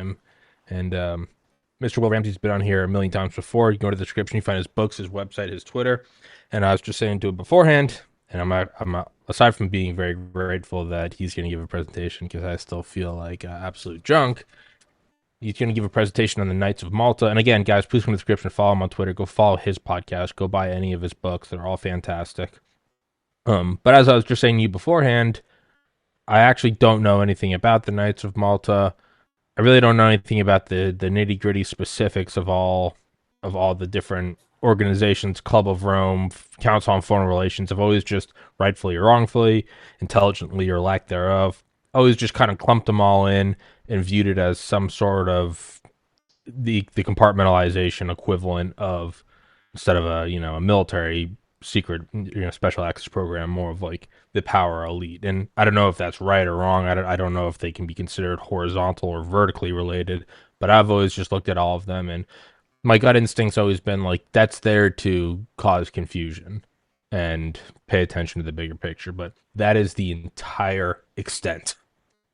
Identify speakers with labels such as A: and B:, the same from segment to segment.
A: time. And Mr. Will Ramsey's been on here a million times before. You can go to the description, you find his books, his website, his Twitter. And I was just saying to him beforehand, and I'm aside from being very grateful that he's going to give a presentation because I still feel like absolute junk. He's going to give a presentation on the Knights of Malta. And again, guys, please come to the description, follow him on Twitter, go follow his podcast, go buy any of his books. They're all fantastic. But as I was just saying to you beforehand, I actually don't know anything about the Knights of Malta. I really don't know anything about the nitty gritty specifics of all the different organizations, Club of Rome, Council on Foreign Relations. I've always just rightfully or wrongfully, intelligently or lack thereof, always just kind of clumped them all in and viewed it as some sort of the compartmentalization equivalent of, instead of a military secret special access program, more of like the power elite. And I don't know if that's right or wrong. I don't know if they can be considered horizontal or vertically related, but I've always just looked at all of them, and my gut instinct's always been like that's there to cause confusion and pay attention to the bigger picture. But that is the entire extent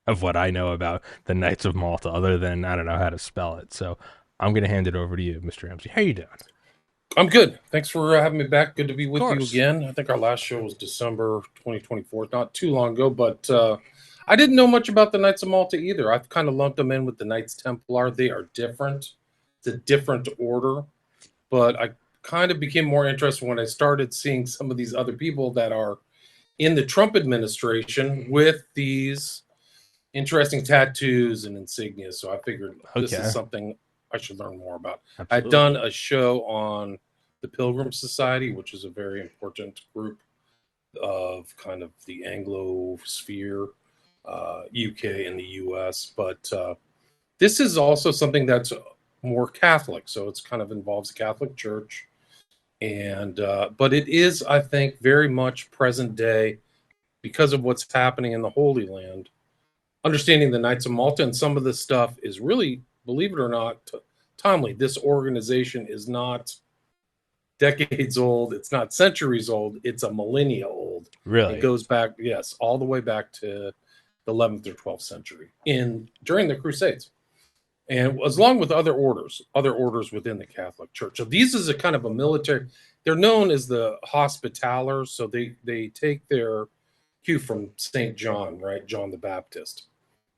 A: of what I know about the Knights of Malta, other than I don't know how to spell it. So I'm going to hand it over to you, Mr. Ramsey. How you doing?
B: I'm good. Thanks for having me back. Good to be
A: Of
B: with you
A: course.
B: again. I think our last show was December 2024, not too long ago, but I didn't know much about the Knights of Malta either. I've kind of lumped them in with the Knights Templar. They are different. It's a different order, but I kind of became more interested when I started seeing some of these other people that are in the Trump administration with these interesting tattoos and insignias. So I figured this is
A: Okay.
B: something I should learn more about. I'd
A: Absolutely.
B: done a show on the Pilgrim Society, which is a very important group of kind of the Anglo sphere, UK and the US. But this is also something that's more Catholic, so it's kind of involves the Catholic Church, and but it is, I think, very much present day because of what's happening in the Holy Land. Understanding the Knights of Malta and some of this stuff is really, believe it or not, timely. This organization is not decades old. It's not centuries old. It's a millennia old. It
A: Really?
B: goes back, yes, all the way back to the 11th or 12th century in during the Crusades, and as long with other orders within the Catholic Church. So these is a kind of a military. They're known as the Hospitallers, so they take their cue from Saint John, right, John the Baptist,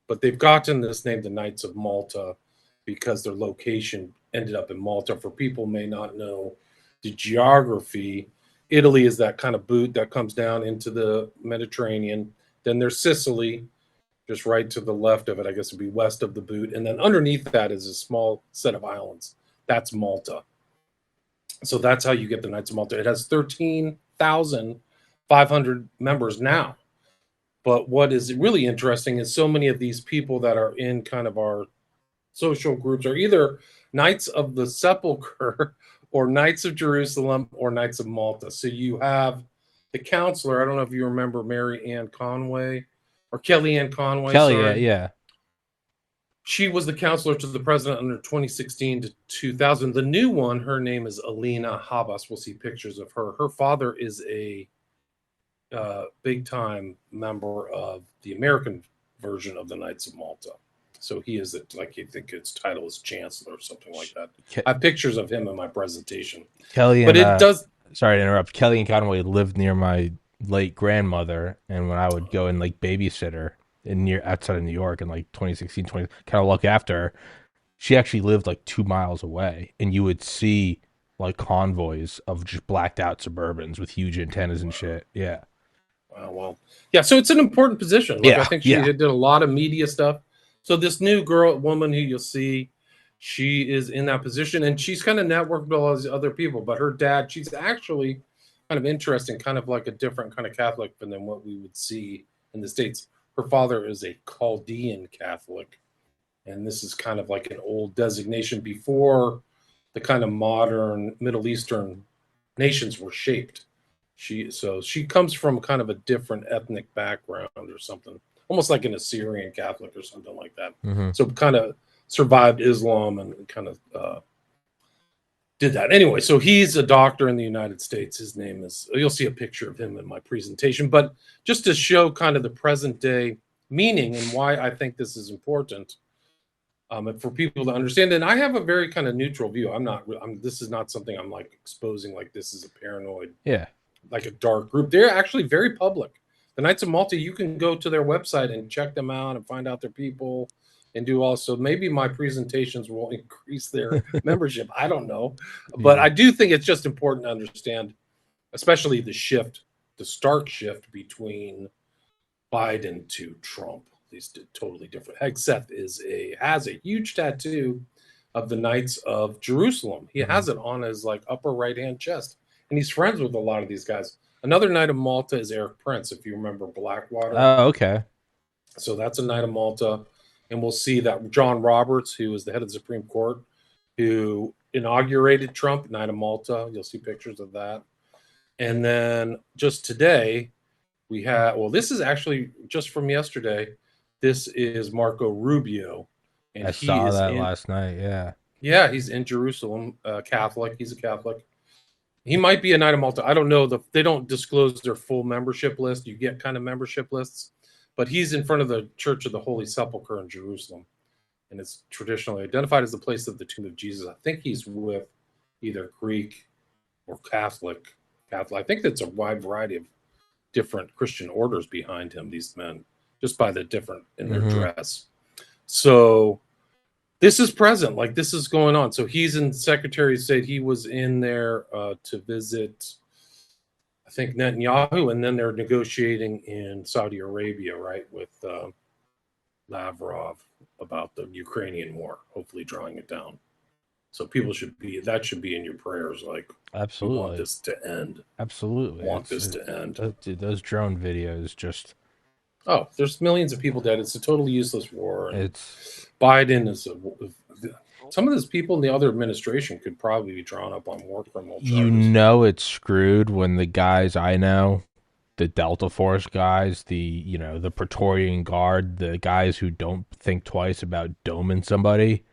B: but they've gotten this name, the Knights of Malta, because their location ended up in Malta. For people who may not know the geography, Italy is that kind of boot that comes down into the Mediterranean. Then there's Sicily, just right to the left of it. I guess it'd be west of the boot. And then underneath that is a small set of islands. That's Malta. So that's how you get the Knights of Malta. It has 13,500 members now. But what is really interesting is so many of these people that are in kind of our social groups are either Knights of the Sepulchre or Knights of Jerusalem or Knights of Malta. So you have the counselor. I don't know if you remember Mary Ann Conway or Kellyanne Conway,
A: Kelly, yeah,
B: sorry.
A: yeah.
B: She was the counselor to the president under 2016 to 2000. The new one, her name is Alina Habas. We'll see pictures of her. Her father is a big time member of the American version of the Knights of Malta. So he is, like, you think his title is chancellor or something like that. I have pictures of him in my presentation.
A: Kelly
B: But
A: and
B: it does.
A: sorry to interrupt. Kelly and Conway lived near my late grandmother, and when I would go and like babysit her in near outside of New York in like 2016, kind of look after her, she actually lived like 2 miles away, and you would see like convoys of just blacked out Suburbans with huge antennas and shit. Yeah,
B: Well, yeah. So it's an important position. Like, I
A: yeah,
B: think she
A: yeah.
B: did a lot of media stuff. So this new woman who you'll see, she is in that position, and she's kind of networked with all these other people. But her dad, she's actually kind of interesting, kind of like a different kind of Catholic than what we would see in the States. Her father is a Chaldean Catholic, and this is kind of like an old designation before the kind of modern Middle Eastern nations were shaped. She comes from kind of a different ethnic background or something, almost like an Assyrian Catholic or something like that.
A: Mm-hmm.
B: So kind of survived Islam and kind of did that. Anyway, so he's a doctor in the United States. His name is, you'll see a picture of him in my presentation, but just to show kind of the present day meaning and why I think this is important. And for people to understand. And I have a very kind of neutral view. This is not something I'm like exposing like this is a paranoid,
A: Yeah.
B: like a dark group. They're actually very public. The Knights of Malta, you can go to their website and check them out and find out their people and do also. Maybe my presentations will increase their membership. I don't know. But
A: Yeah.
B: I do think it's just important to understand, especially the stark shift between Biden to Trump. These two totally different. Hegseth has a huge tattoo of the Knights of Jerusalem. He
A: Mhm.
B: has it on his like upper right hand chest, and he's friends with a lot of these guys. Another Knight of Malta is Eric Prince, if you remember Blackwater.
A: Oh, okay.
B: So that's a Knight of Malta, and we'll see that John Roberts, who is the head of the Supreme Court, who inaugurated Trump, Knight of Malta. You'll see pictures of that. And then just today, we have, well, this is actually just from yesterday. This is Marco Rubio, and
A: I
B: he
A: saw
B: is
A: that
B: in,
A: last night. Yeah.
B: yeah, he's in Jerusalem, Catholic. He's a Catholic. He might be a Knight of Malta. I don't know. They don't disclose their full membership list. You get kind of membership lists, but he's in front of the Church of the Holy Sepulchre in Jerusalem, and it's traditionally identified as the place of the tomb of Jesus. I think he's with either Greek or Catholic. Catholic. I think that's a wide variety of different Christian orders behind him, these men, just by the different in their
A: Hmm.
B: dress. So this is present, like this is going on. So he's in Secretary of State. He was in there to visit, I think, Netanyahu, and then they're negotiating in Saudi Arabia, right, with Lavrov about the Ukrainian war, hopefully drawing it down. So people should be in your prayers. Like, we want
A: Absolutely.
B: this to end.
A: Absolutely.
B: Want this to end.
A: Dude, those drone videos just
B: Oh, there's millions of people dead. It's a totally useless war, and
A: it's
B: Biden is some of those people in the other administration could probably be drawn up on war criminal
A: you
B: charges.
A: know it's screwed when the guys I know, the Delta Force guys, the Praetorian Guard, the guys who don't think twice about doming somebody,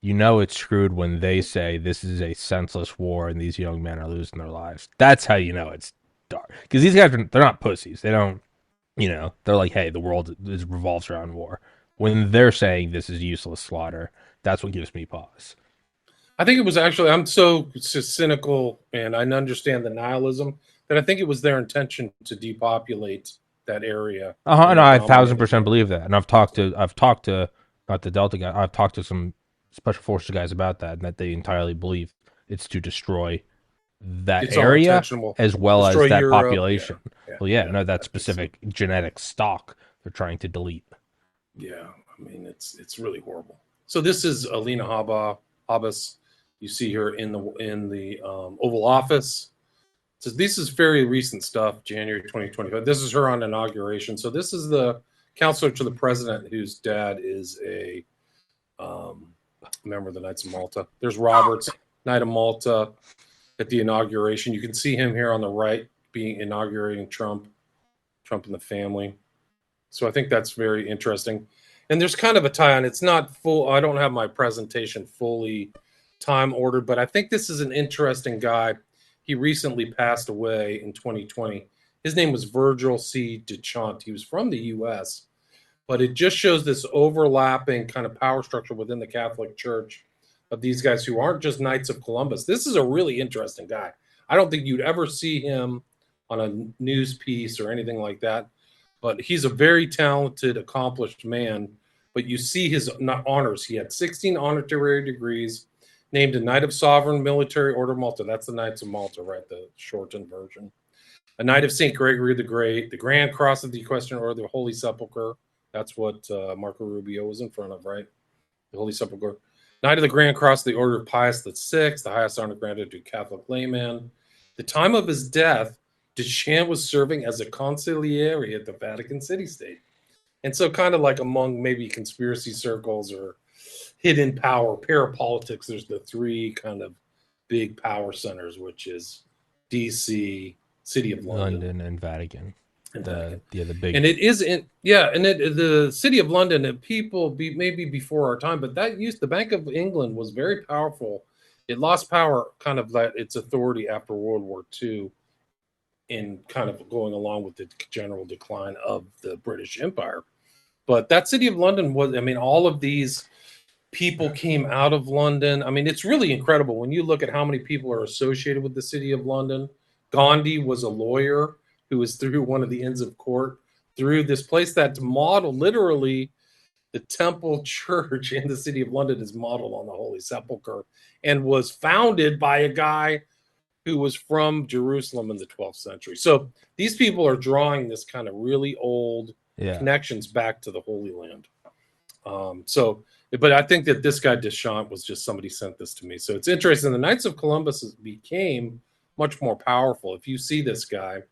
A: you know it's screwed when they say this is a senseless war and these young men are losing their lives. That's how you know it's dark. Because these guys they're not pussies. They don't, they're like, hey, the world revolves around war. When they're saying this is useless slaughter, that's what gives me pause.
B: I think it was actually, I'm so cynical and I understand the nihilism that I think it was their intention to depopulate that area and
A: No,
B: that
A: I 1,000%
B: dominated.
A: believe that, and I've talked to not the Delta guy. I've talked to some special forces guys about that, and that they entirely believe it's to destroy that
B: It's all
A: area
B: intentional.
A: as well
B: Destroy
A: as that
B: Europe. Yeah.
A: population.
B: Yeah.
A: Well, yeah,
B: Yeah.
A: no, that
B: That makes sense.
A: specific genetic stock they're trying to delete.
B: Yeah, I mean it's really horrible. So this is Alina Habas. You see her in the Oval Office. So this is very recent stuff, January 2025. This is her on inauguration. So this is the counselor to the president, whose dad is a member of the Knights of Malta. There's Roberts, Knight of Malta, at the inauguration. You can see him here on the right, being inaugurating Trump and the family. So I think that's very interesting. And there's kind of a tie on. It's not full. I don't have my presentation fully time ordered, but I think this is an interesting guy. He recently passed away in 2020. His name was Virgil C. DeChant. He was from the U.S., but it just shows this overlapping kind of power structure within the Catholic Church of these guys who aren't just Knights of Columbus. This is a really interesting guy. I don't think you'd ever see him on a news piece or anything like that, but he's a very talented, accomplished man. But you see his honors. He had 16 honorary degrees, named a Knight of Sovereign Military Order of Malta. That's the Knights of Malta, right? The shortened version. A Knight of St. Gregory the Great, the Grand Cross of the Equestrian Order of the Holy Sepulchre. That's what Marco Rubio was in front of, right? The Holy Sepulchre. Knight of the Grand Cross of the Order of Pius VI, the highest honor granted to Catholic layman. The time of his death, Deschamps was serving as a consigliere at the Vatican City State. And so, kind of like among maybe conspiracy circles or hidden power, parapolitics, there's the three kind of big power centers, which is DC, City of London,
A: London and Vatican,
B: and
A: the
B: Vatican.
A: yeah the big
B: And it is in, yeah, and the City of London, and people maybe before our time, but the Bank of England was very powerful. It lost power, kind of that its authority after World War II, in kind of going along with the general decline of the British Empire. But that City of London was, I mean, all of these people came out of London. I mean, it's really incredible when you look at how many people are associated with the city of London. Gandhi was a lawyer who was through one of the Inns of Court, through this place that's modeled literally the Temple Church in the city of London is modeled on the Holy Sepulchre and was founded by a guy who was from Jerusalem in the 12th century. So these people are drawing this kind of really old
A: Yeah.
B: connections back to the Holy Land. But I think that this guy Deschamps was just somebody sent this to me. So it's interesting. The Knights of Columbus became much more powerful. If you see this guy,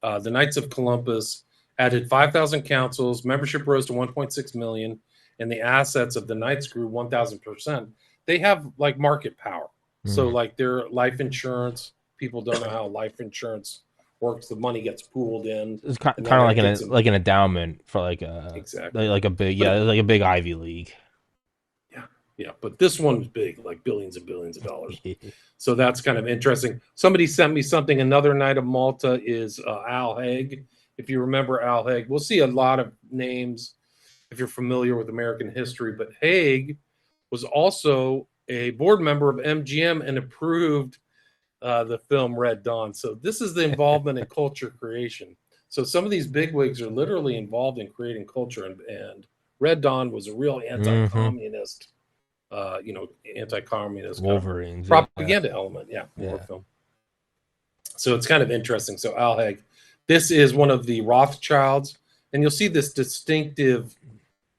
B: the Knights of Columbus added 5,000 councils, membership rose to 1.6 million, and the assets of the Knights grew 1,000%. They have like market power. So like their life insurance, people don't know how life insurance works. The money gets pooled in.
A: It's kind of like an endowment for like a
B: exactly
A: like a big like a big Ivy League.
B: Yeah, but this one's big, like billions and billions of dollars. So that's kind of interesting. Somebody sent me something. Another Knight of Malta is Al Haig. If you remember Al Haig, we'll see a lot of names if you're familiar with American history. But Haig was also a board member of MGM and approved the film Red Dawn. So this is the involvement in culture creation. So some of these bigwigs are literally involved in creating culture, and Red Dawn was a real anti-communist. Anti-communist
A: Wolverines
B: kind of propaganda element, war film. So it's kind of interesting. So Al Haig, this is one of the Rothschilds, and you'll see this distinctive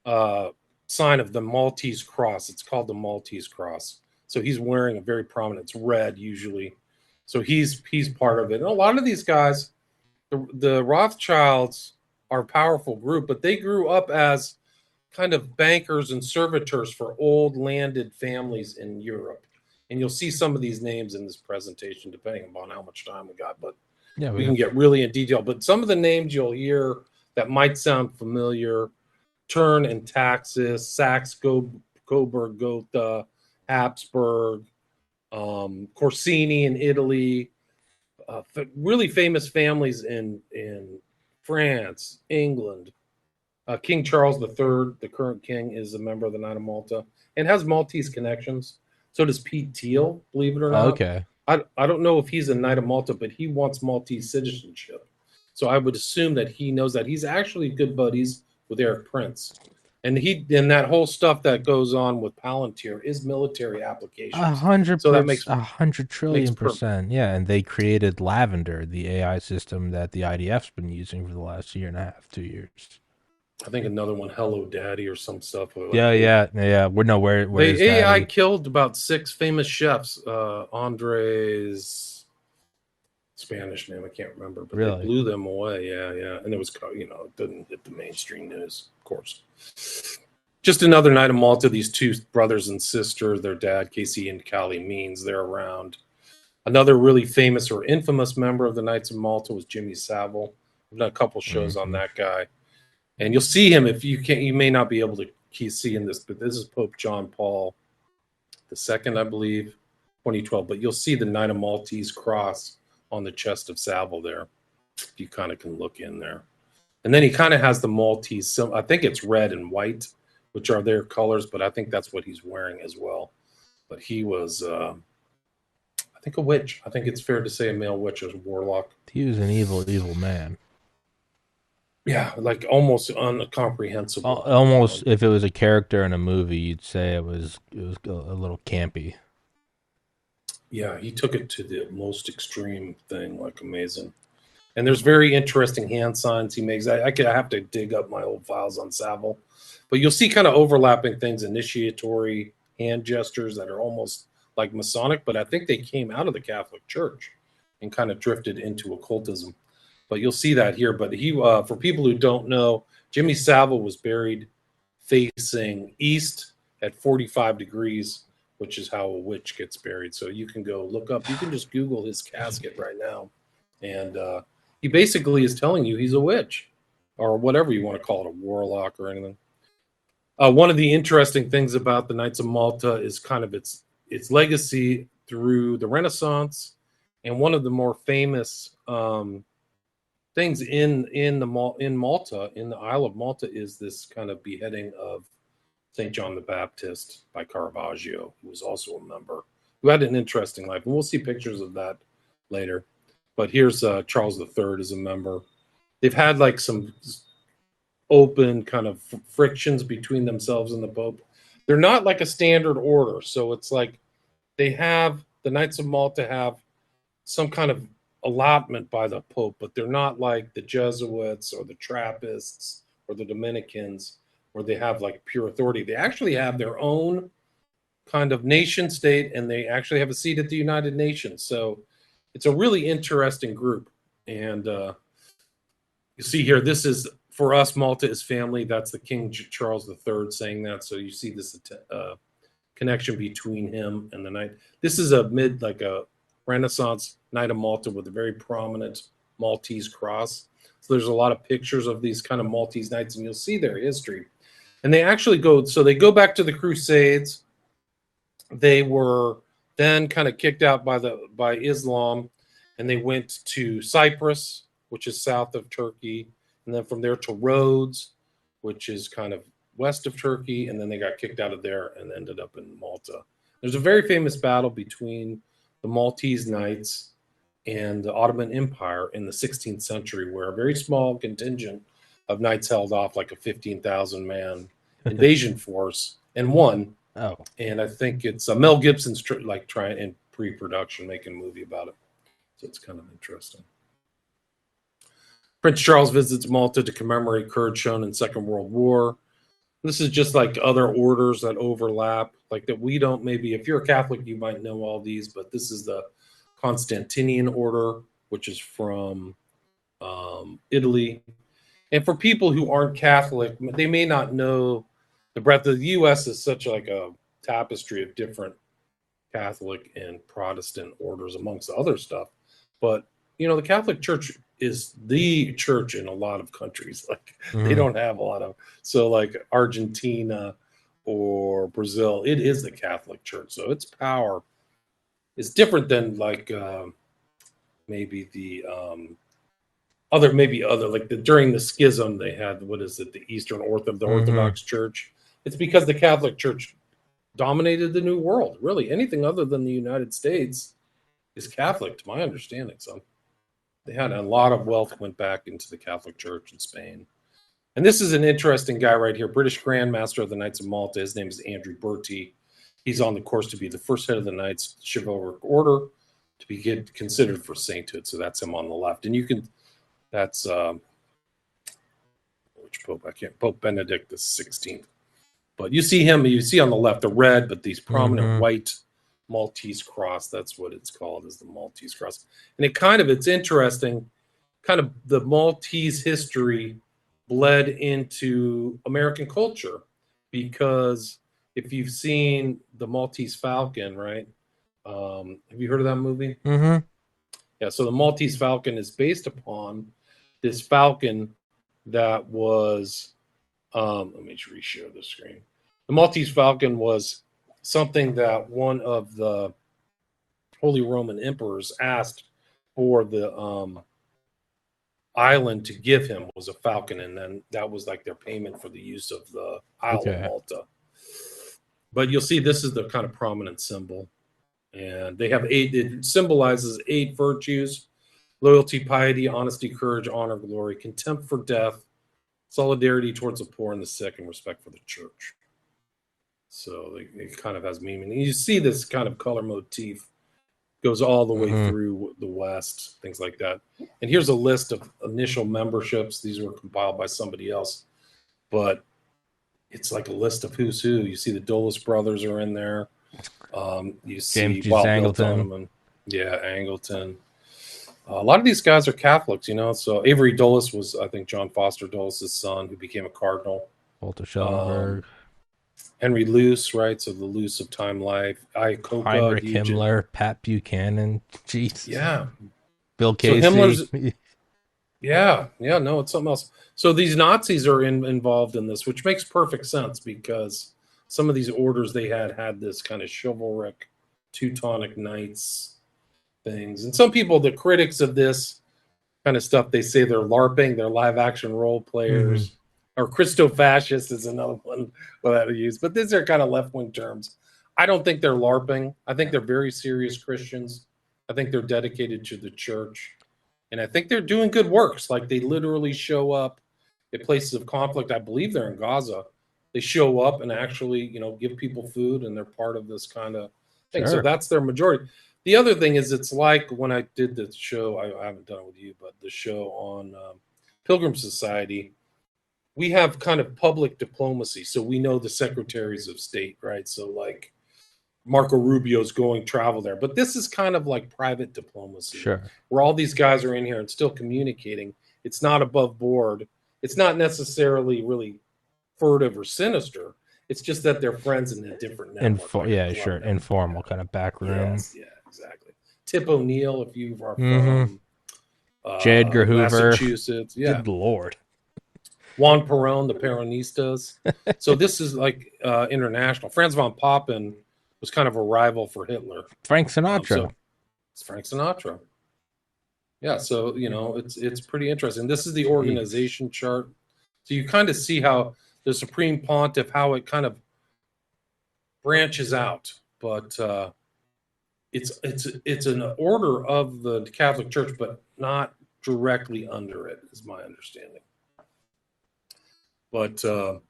B: sign of the Maltese cross. It's called the Maltese cross. So he's wearing a very prominent, it's red usually. So he's part of it. And a lot of these guys, the Rothschilds are a powerful group, but they grew up as kind of bankers and servitors for old landed families in Europe. And you'll see some of these names in this presentation, depending upon how much time we got. But we can get really in detail. But some of the names you'll hear that might sound familiar: Turn and Taxis, Saxe, Coburg, Gotha, Habsburg, Corsini in Italy, really famous families in France, England. King Charles III, the current king, is a member of the Knight of Malta and has Maltese connections. So does Pete Thiel, believe it or not.
A: Okay.
B: I don't know if he's a Knight of Malta, but he wants Maltese citizenship. So I would assume that he knows that. He's actually good buddies with Eric Prince. And that whole stuff that goes on with Palantir is military applications.
A: 100%.
B: So that makes
A: 100 trillion percent. Yeah, and they created Lavender, the AI system that the IDF's been using for the last year and a half, 2 years.
B: I think another one, Hello Daddy, or some stuff.
A: Yeah. Where is
B: AI
A: Daddy?
B: killed about 6 famous chefs. Andre's Spanish name I can't remember, but
A: Really?
B: they blew them away. Yeah. And it was, it didn't hit the mainstream news, of course. Just another Knight of Malta. These two brothers and sister, their dad, Casey and Callie Means, they're around. Another really famous or infamous member of the Knights of Malta was Jimmy Savile. I've done a couple shows on that guy. And you'll see him if you can't. You may not be able to see in this, but this is Pope John Paul II, I believe, 2012. But you'll see the Knight of Maltese cross on the chest of Savile there. You kind of can look in there. And then he kind of has the Maltese. I think it's red and white, which are their colors, but I think that's what he's wearing as well. But he was, I think, a witch. I think it's fair to say a male witch or a warlock.
A: He was an evil man.
B: Yeah, like almost incomprehensible.
A: Almost, if it was a character in a movie, you'd say it was a little campy.
B: Yeah, he took it to the most extreme thing, like amazing. And there's very interesting hand signs he makes. I have to dig up my old files on Savile, but you'll see kind of overlapping things, initiatory hand gestures that are almost like Masonic, but I think they came out of the Catholic Church and kind of drifted into occultism. But you'll see that here. But he, for people who don't know, Jimmy Savile was buried facing east at 45 degrees, which is how a witch gets buried. So you can go look up. You can just Google his casket right now. And he basically is telling you he's a witch or whatever you want to call it, a warlock or anything. One of the interesting things about the Knights of Malta is kind of its legacy through the Renaissance. And one of the more famous things in Malta, in the Isle of Malta, is this kind of beheading of St. John the Baptist by Caravaggio, who was also a member, who had an interesting life. And we'll see pictures of that later. But here's Charles III as a member. They've had like some open kind of frictions between themselves and the Pope. They're not like a standard order. So it's like they have, the Knights of Malta have some kind of allotment by the Pope, but they're not like the Jesuits or the Trappists or the Dominicans, where they have like pure authority. They actually have their own kind of nation state, and they actually have a seat at the United Nations. So it's a really interesting group. And you see here, this is, for us, Malta is family. That's the King Charles III saying that. So you see this connection between him and the knight. This is a Renaissance Knight of Malta with a very prominent Maltese cross. So there's a lot of pictures of these kind of Maltese knights, and you'll see their history. And they actually they go back to the Crusades. They were then kind of kicked out by Islam, and they went to Cyprus, which is south of Turkey, and then from there to Rhodes, which is kind of west of Turkey, and then they got kicked out of there and ended up in Malta. There's a very famous battle between the Maltese Knights and the Ottoman Empire in the 16th century, where a very small contingent of knights held off like a 15,000 man invasion force and won.
A: Oh,
B: and I think it's Mel Gibson's trying in pre-production making a movie about it, so it's kind of interesting. Prince Charles visits Malta to commemorate courage shown in Second World War. This is just like other orders that overlap, like that we don't, maybe if you're a Catholic, you might know all these, but this is the Constantinian order, which is from Italy. And for people who aren't Catholic, they may not know the breadth. The U.S. is such like a tapestry of different Catholic and Protestant orders, amongst other stuff. But, the Catholic Church is the church in a lot of countries. Like they don't have a lot of, so like Argentina or Brazil, it is the Catholic Church. So its power is different than like maybe the other like during the schism they had, what is it, the Eastern Orthodox Church. It's because the Catholic Church dominated the New World. Really, anything other than the United States is Catholic, to my understanding. So they had a lot of wealth went back into the Catholic Church in Spain. And this is an interesting guy right here, British Grand Master of the Knights of Malta. His name is Andrew Bertie. He's on the course to be the first head of the Knights Chivalric Order to be considered for sainthood. So that's him on the left. And you can, that's, which Pope? Pope Benedict the 16th. But you see him, you see on the left, the red, but these prominent white Maltese cross, that's what it's called, is the Maltese cross. And it's interesting, kind of the Maltese history bled into American culture, because if you've seen the Maltese Falcon, right? Have you heard of that movie? Yeah, so the Maltese Falcon is based upon this falcon that was, let me reshare the screen. The Maltese Falcon was something that one of the Holy Roman emperors asked for the island to give him, was a falcon, and then that was like their payment for the use of the Isle of Malta. But you'll see this is the kind of prominent symbol, and they have it symbolizes 8 virtues: loyalty, piety, honesty, courage, honor, glory, contempt for death, solidarity towards the poor and the sick, and respect for the church. So it kind of has meaning. And you see this kind of color motif goes all the way through the West, things like that. And here's a list of initial memberships. These were compiled by somebody else, but it's like a list of who's who. You see the Dulles brothers are in there. You see
A: James Angleton.
B: Yeah, Angleton. A lot of these guys are Catholics, So Avery Dulles was, I think, John Foster Dulles' son, who became a cardinal.
A: Walter Schellenberg.
B: Henry Luce, right? So the Luce of Time Life.
A: Heinrich Himmler, Pat Buchanan. Jeez.
B: Yeah.
A: Bill Casey.
B: So Himmler's, no, it's something else. So these Nazis are involved in this, which makes perfect sense, because some of these orders they had this kind of chivalric Teutonic Knights things. And some people, the critics of this kind of stuff, they say they're LARPing, they're live action role players. or Christo-fascist is another one that I use. But these are kind of left-wing terms. I don't think they're LARPing. I think they're very serious Christians. I think they're dedicated to the church. And I think they're doing good works. Like they literally show up at places of conflict. I believe they're in Gaza. They show up and actually, give people food, and they're part of this kind of thing.
A: Sure.
B: So that's their majority. The other thing is, it's like when I did the show, I haven't done it with you, but the show on Pilgrim Society, we have kind of public diplomacy. So we know the secretaries of state, right? So like Marco Rubio's going travel there. But this is kind of like private diplomacy,
A: Sure.
B: where all these guys are in here and still communicating. It's not above board. It's not necessarily really furtive or sinister. It's just that they're friends in a different network.
A: Sure. Informal kind of back room.
B: Yes, yeah, exactly. Tip O'Neill, if you are
A: Mhm.
B: from
A: J. Edgar Hoover.
B: Massachusetts. Yeah.
A: Good Lord.
B: Juan Perón, the Peronistas. So this is like international. Franz von Papen was kind of a rival for Hitler.
A: Frank Sinatra.
B: So it's Frank Sinatra. Yeah, so it's pretty interesting. This is the organization chart. So you kind of see how the Supreme Pontiff, how it kind of branches out, but it's an order of the Catholic Church, but not directly under it, is my understanding. But so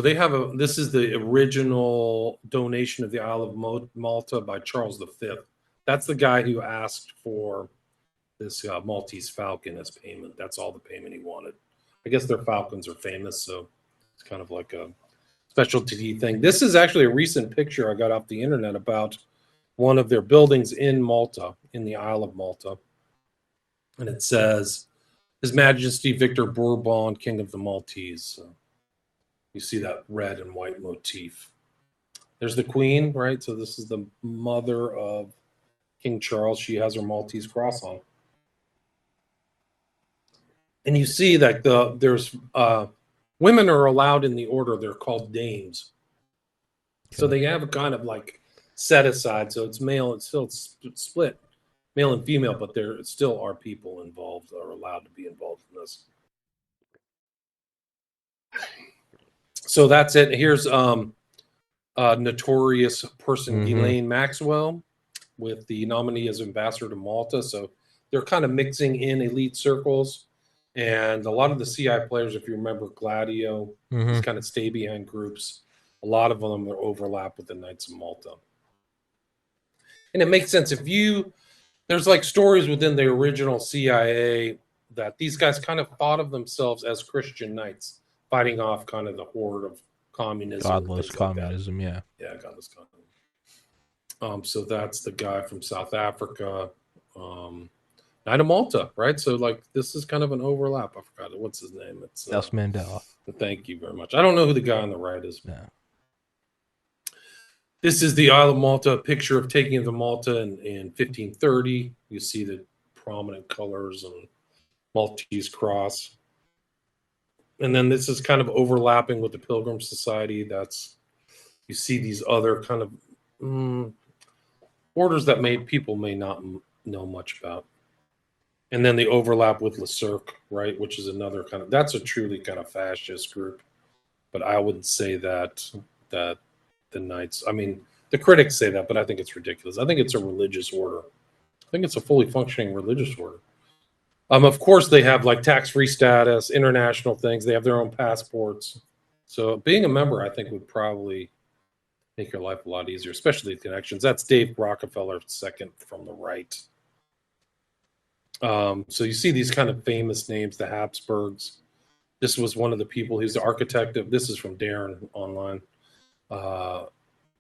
B: they have this is the original donation of the Isle of Malta by Charles V. That's the guy who asked for this Maltese falcon as payment. That's all the payment he wanted. I guess their falcons are famous, so it's kind of like a specialty thing. This is actually a recent picture I got off the internet about one of their buildings in Malta, in the Isle of Malta. And it says, His Majesty Victor Bourbon, King of the Maltese. So you see that red and white motif. There's the Queen, right? So this is the mother of King Charles. She has her Maltese cross on. And you see that there's women are allowed in the order. They're called dames. Okay. So they have a kind of like set aside. So it's male. It's still split, male and female, but there still are people involved or allowed to be involved in this. So that's it. Here's a notorious person, Ghislaine Maxwell, with the nominee as ambassador to Malta. So they're kind of mixing in elite circles. And a lot of the CI players, if you remember Gladio, these kind of stay behind groups, a lot of them are overlap with the Knights of Malta. And it makes sense. There's like stories within the original CIA that these guys kind of thought of themselves as Christian knights, fighting off kind of the horde of communism.
A: Godless communism,
B: like Yeah, godless communism. So that's the guy from South Africa. Knight of Malta, right? So like this is kind of an overlap. I forgot what's his name. It's
A: Nelson Mandela.
B: Thank you very much. I don't know who the guy on the right is.
A: No.
B: This is the Isle of Malta, a picture of taking of the Malta in 1530. You see the prominent colors and Maltese cross. And then this is kind of overlapping with the Pilgrim Society. You see these other kind of orders that people may not know much about. And then the overlap with Le Cirque, right, which is another kind of, that's a truly kind of fascist group. But I wouldn't say that the Knights, I mean, the critics say that, but I think it's ridiculous. I think it's a religious order. I think it's a fully functioning religious order. Of course, they have like tax-free status, international things. They have their own passports. So being a member, I think, would probably make your life a lot easier, especially the connections. That's Dave Rockefeller, second from the right. So you see these kind of famous names, the Habsburgs. This was one of the people, he's the architect of, this is from Darren online.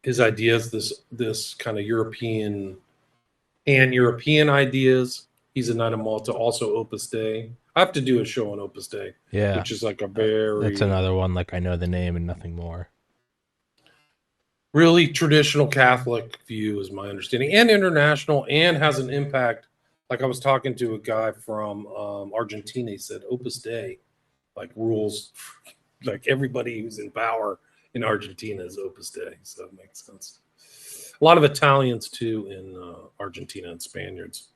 B: His ideas, this kind of European ideas. He's a Knight of Malta, also Opus Dei. I have to do a show on Opus Dei.
A: Yeah.
B: Which is like that's
A: another one, like I know the name and nothing more.
B: Really traditional Catholic view is my understanding, and international, and has an impact. Like I was talking to a guy from Argentina. He said Opus Dei like rules, like everybody who's in power in Argentina is Opus Dei. So that makes sense. A lot of Italians too in Argentina and Spaniards.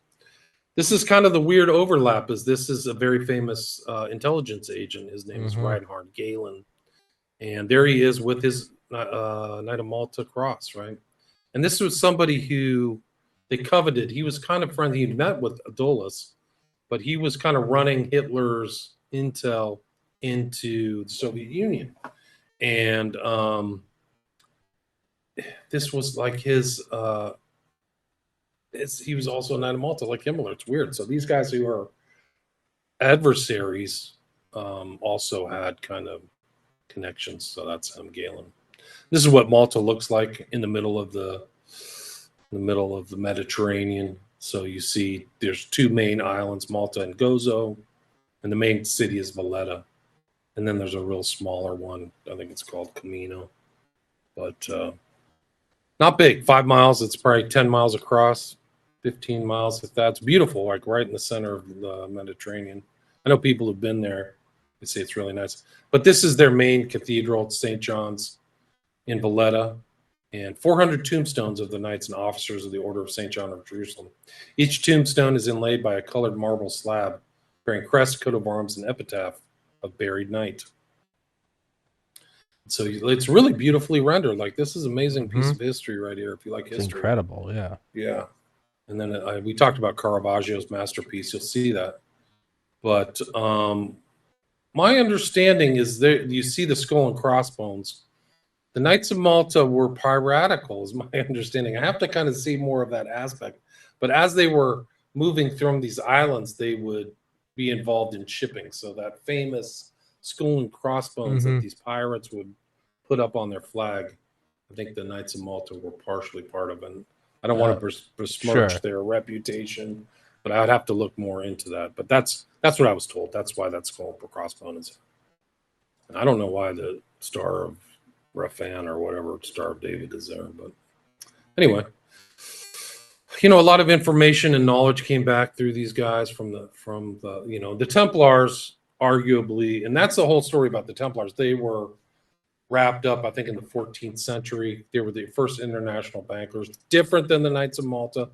B: This is kind of the weird overlap. Is this is a very famous intelligence agent. His name is Reinhard Galen, and there he is with his Knight of Malta cross, right? And this was somebody who they coveted. He was kind of friendly. He met with Dulles, but he was kind of running Hitler's intel into the Soviet Union. And this was like his, he was also a Knight of Malta, like Himmler. It's weird. So these guys who are adversaries also had kind of connections. So that's Galen. This is what Malta looks like in the middle of the Mediterranean. So you see there's two main islands, Malta and Gozo, and the main city is Valletta. And then there's a real smaller one. I think it's called Camino. But not big, 5 miles. It's probably 10 miles across, 15 miles if that's beautiful, like right in the center of the Mediterranean. I know people have been there. They say it's really nice. But this is their main cathedral, St. John's in Valletta, and 400 tombstones of the knights and officers of the Order of St. John of Jerusalem. Each tombstone is inlaid by a colored marble slab bearing crest, coat of arms, and epitaph of buried knight. So it's really beautifully rendered. Like, this is an amazing piece of history right here if you like history.
A: It's incredible, yeah.
B: Yeah. And then we talked about Caravaggio's masterpiece. You'll see that. But my understanding is that you see the skull and crossbones. The Knights of Malta were piratical, is my understanding. I have to kind of see more of that aspect. But as they were moving through these islands, they would be involved in shipping. So that famous skull and crossbones that these pirates would put up on their flag, I think the Knights of Malta were partially part of it. I don't want to besmirch their reputation, but I would have to look more into that. But that's what I was told. That's why that skull and crossbone is. And I don't know why the Star of Raphan or whatever Star of David is there, but anyway, a lot of information and knowledge came back through these guys from the the Templars, arguably, and that's the whole story about the Templars. They were wrapped up, I think, in the 14th century. They were the first international bankers, different than the Knights of Malta,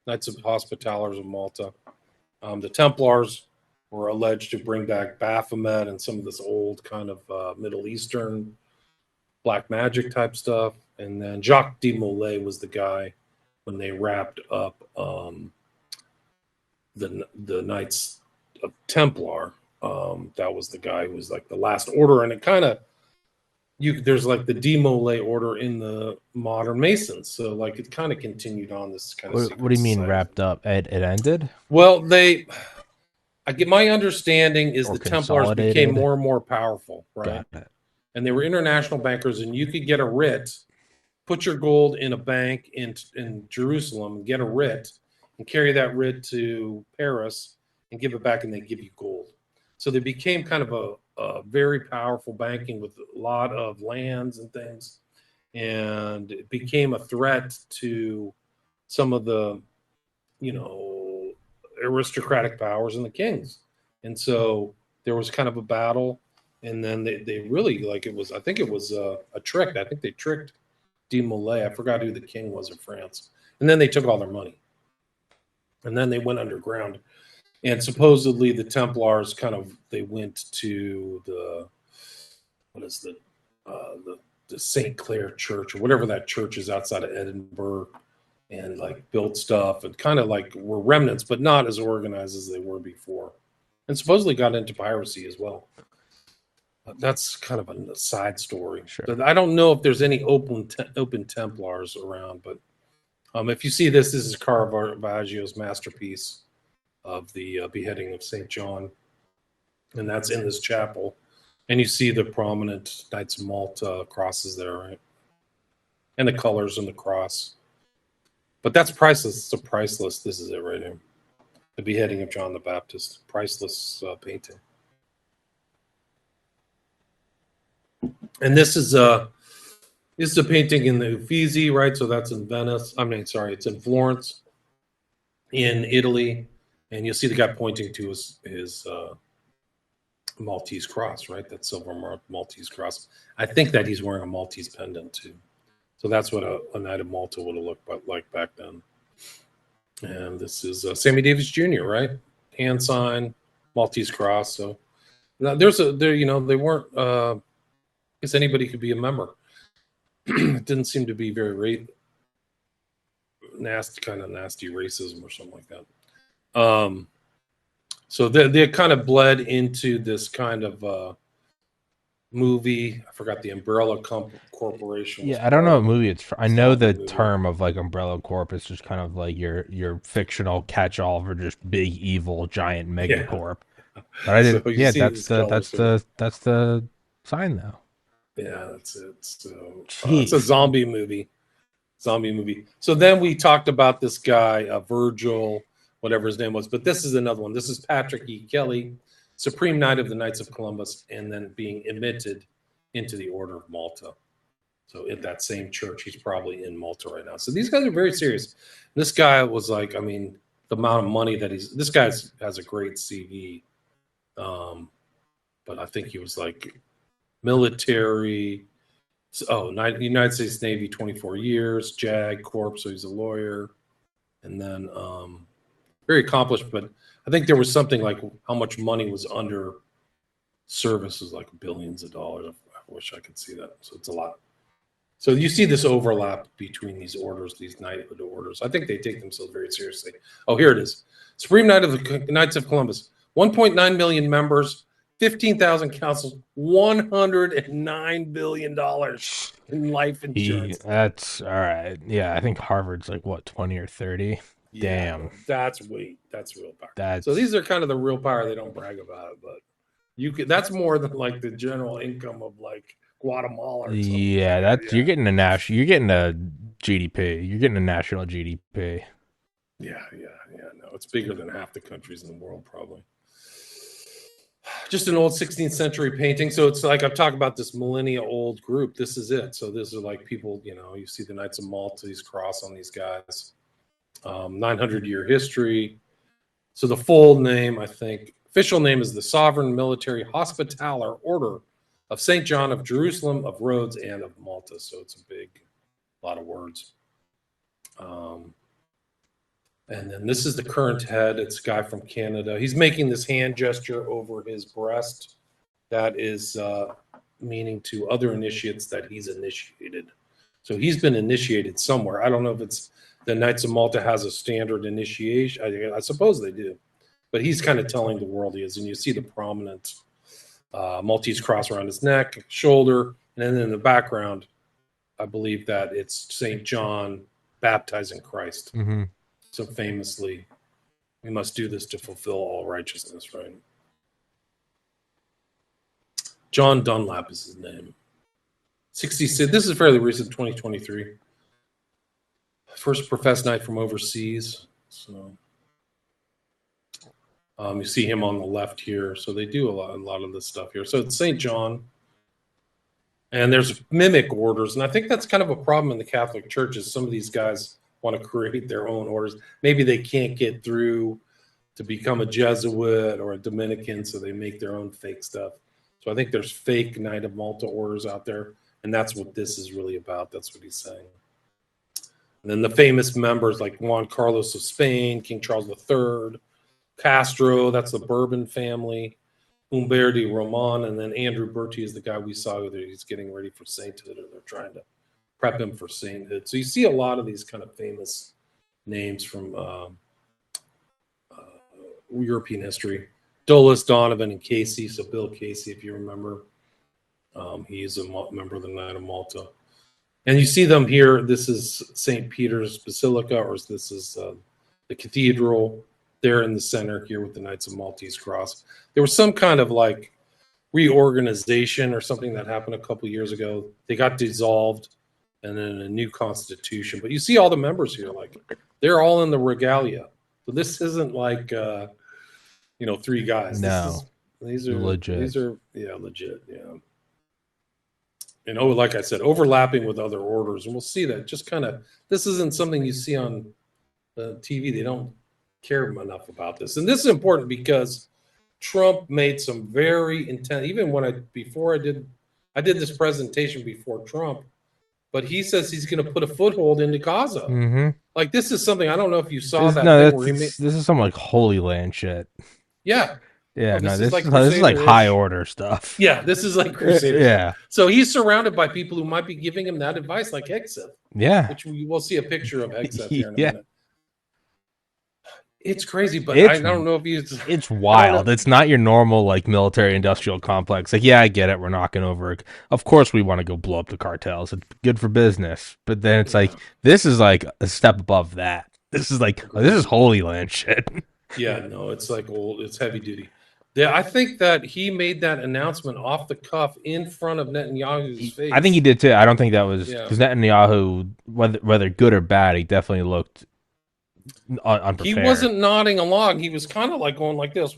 B: Knights of Hospitallers of Malta. The Templars were alleged to bring back Baphomet and some of this old kind of Middle Eastern black magic type stuff. And then Jacques de Molay was the guy when they wrapped up the Knights of Templar. That was the guy who was like the last order. And it kind of, there's like the de Molay order in the modern Masons. So like it kind of continued on this kind of.
A: What do you mean wrapped up? It ended?
B: Well, I get my understanding is the Templars became more and more powerful, right?
A: Got it.
B: And they were international bankers, and you could get a writ, put your gold in a bank in Jerusalem, get a writ, and carry that writ to Paris and give it back, and they give you gold. So they became kind of a very powerful banking with a lot of lands and things, and it became a threat to some of the, aristocratic powers and the kings. And so there was kind of a battle. And then they really, like, I think it was a trick. I think they tricked de Molay. I forgot who the king was of France. And then they took all their money. And then they went underground. And supposedly the Templars they went to the St. Clair Church or whatever that church is outside of Edinburgh, and like built stuff and kind of like were remnants, but not as organized as they were before. And supposedly got into piracy as well. That's kind of a side story.
A: Sure.
B: But I don't know if there's any open Templars around. But if you see this is Caravaggio's masterpiece of the beheading of St. John. And that's in this chapel. And you see the prominent Knights of Malta crosses there, right? And the colors on the cross. But that's priceless. It's a priceless. This is it right here. The beheading of John the Baptist. Priceless painting. And this is a painting in the Uffizi, right? So that's in Venice. It's in Florence, in Italy, and you'll see the guy pointing to his Maltese cross, right? That silver Maltese cross. I think that he's wearing a Maltese pendant too. So that's what a Knight of Malta would have looked like back then. And this is Sammy Davis Jr., right? Hand sign, Maltese cross. So now they weren't. I guess anybody could be a member. It didn't seem to be very nasty racism or something like that. So they kind of bled into this kind of movie. I forgot the Umbrella Corporation was
A: Yeah, I don't
B: part
A: know
B: of
A: what movie it's from. I know
B: zombie
A: the
B: movie.
A: term of like Umbrella Corp is just kind of like your fictional catch-all for just big evil giant
B: Yeah.
A: megacorp. But I
B: So
A: didn't.
B: you
A: Yeah,
B: see these colors here.
A: that's the sign though.
B: Yeah, that's it. So it's a
A: Jeez.
B: zombie movie. So then we talked about this guy, Virgil, whatever his name was. But this is another one. This is Patrick E. Kelly, Supreme Knight of the Knights of Columbus, and then being admitted into the Order of Malta. So at that same church, he's probably in Malta right now. So these guys are very serious. This guy was like, I mean, the amount of money that this guy has a great CV. But I think he was like military. United States Navy, 24 years, JAG Corp, so he's a lawyer. And then very accomplished, but I think there was something like how much money was under services, like billions of dollars. I wish I could see that. So it's a lot. So you see this overlap between these orders, these knighthood orders. I think they take themselves very seriously. Oh, here it is. Supreme Knight of the Knights of Columbus, 1.9 million members, 15,000 councils, $109 billion in life insurance.
A: That's all right. Yeah, I think Harvard's like what 20 or 30.
B: Yeah,
A: Damn.
B: no, that's real power. So
A: That's
B: these are kind of the real power. They don't brag about it, but you could. That's more than like the general income of like Guatemala or something like
A: yeah,
B: that.
A: that's
B: Yeah,
A: you're getting a GDP. You're getting a national GDP.
B: yeah. No, it's bigger than half the countries in the world, probably. Just an old 16th century painting. So it's like I've talked about this millennia old group. This is it. So this are like people, you see the Knights of Malta, these cross on these guys. 900-year history. So the full name, I think, official name is the Sovereign Military Hospitaller Order of St. John of Jerusalem, of Rhodes, and of Malta. So it's a lot of words. And then this is the current head. It's a guy from Canada. He's making this hand gesture over his breast. That is meaning to other initiates that he's initiated. So he's been initiated somewhere. I don't know if it's the Knights of Malta has a standard initiation. I suppose they do. But he's kind of telling the world he is. And you see the prominent Maltese cross around his neck, shoulder, and then in the background, I believe that it's St. John baptizing Christ.
A: Mm-hmm.
B: So famously, we must do this to fulfill all righteousness, right? John Dunlap is his name. 66. This is fairly recent, 2023. First professed knight from overseas. So you see him on the left here. So they do a lot of this stuff here. So it's St. John. And there's mimic orders. And I think that's kind of a problem in the Catholic Church is some of these guys want to create their own orders. Maybe they can't get through to become a Jesuit or a Dominican, so they make their own fake stuff. So I think there's fake Knight of Malta orders out there, and that's what this is really about. That's what he's saying. And then the famous members like Juan Carlos of Spain, King Charles III, Castro, that's the Bourbon family, Umberti Roman, and then Andrew Bertie is the guy we saw that he's getting ready for sainthood, or they're trying to prep him for sainthood. So you see a lot of these kind of famous names from European history. Dulles, Donovan, and Casey. So Bill Casey, if you remember, he's a member of the Knight of Malta. And you see them here. This is St. Peter's Basilica, or this is the cathedral. They're in the center here with the Knights of Maltese Cross. There was some kind of like reorganization or something that happened a couple years ago. They got dissolved, and then a new constitution. But you see all the members here, like they're all in the regalia. So this isn't like three guys.
A: No,
B: These are
A: legit.
B: Legit. Yeah. And like I said, overlapping with other orders, and we'll see that. Just kind of, this isn't something you see on TV. They don't care enough about this, and this is important because Trump made some very intense. Even when I did this presentation before Trump, but he says he's going to put a foothold into Gaza.
A: Mm-hmm.
B: Like this is something I don't know if you saw
A: This,
B: that
A: no,
B: thing where he made.
A: this is some like Holy Land shit.
B: Yeah,
A: Yeah,
B: oh,
A: no,
B: this is like
A: this is like high
B: Crusader-ish.
A: order stuff.
B: Yeah, this is like Crusaders.
A: Yeah,
B: So he's surrounded by people who might be giving him that advice, like Hegseth,
A: yeah,
B: which we will see a picture of Hegseth here in a
A: yeah.
B: minute. It's crazy, but I
A: It's
B: don't know if you.
A: it's
B: I don't know.
A: wild. It's not your normal like military industrial complex. Like, yeah, I get it. We're knocking over. Of course, we want to go blow up the cartels. It's good for business. But then it's like
B: Yeah,
A: this is like a step above that. This is like this is
B: agreed.
A: Holy Land shit.
B: Yeah, no, it's like old. It's heavy duty. Yeah, I think that he made that announcement off the cuff in front of Netanyahu's
A: I think he
B: face.
A: did too. I don't think that was
B: Yeah,
A: because Netanyahu, whether good or bad, he definitely looked
B: he
A: unprepared.
B: wasn't nodding along. He was kind of like going like this.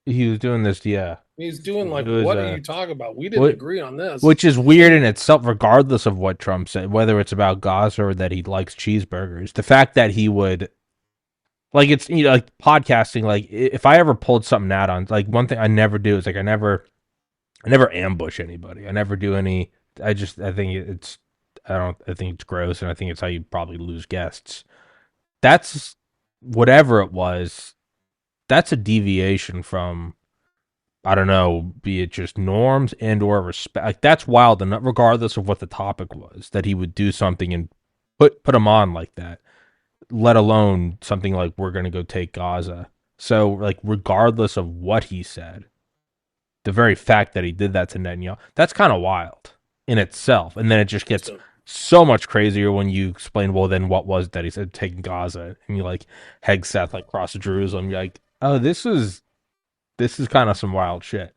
A: He was doing this, yeah.
B: He's doing
A: It
B: like,
A: was
B: "What are you talking about? We didn't
A: what
B: agree on this."
A: which is weird in itself, regardless of what Trump said, whether it's about Gaza or that he likes cheeseburgers. The fact that he would like it's like podcasting. Like if I ever pulled something out on like one thing I never do is like I never ambush anybody. I never do any. I think it's I think it's gross, and I think it's how you probably lose guests. That's whatever it was. That's a deviation from I don't know, be it just norms and or respect. Like that's wild, and regardless of what the topic was, that he would do something and put him on like that. Let alone something like we're gonna go take Gaza. So like regardless of what he said, the very fact that he did that to Netanyahu, that's kind of wild in itself. And then it just gets
B: So,
A: so much crazier when you explain, well, then what was that? He said taking Gaza, and you like Hegseth like cross Jerusalem. You're like, oh, this is kind of some wild shit.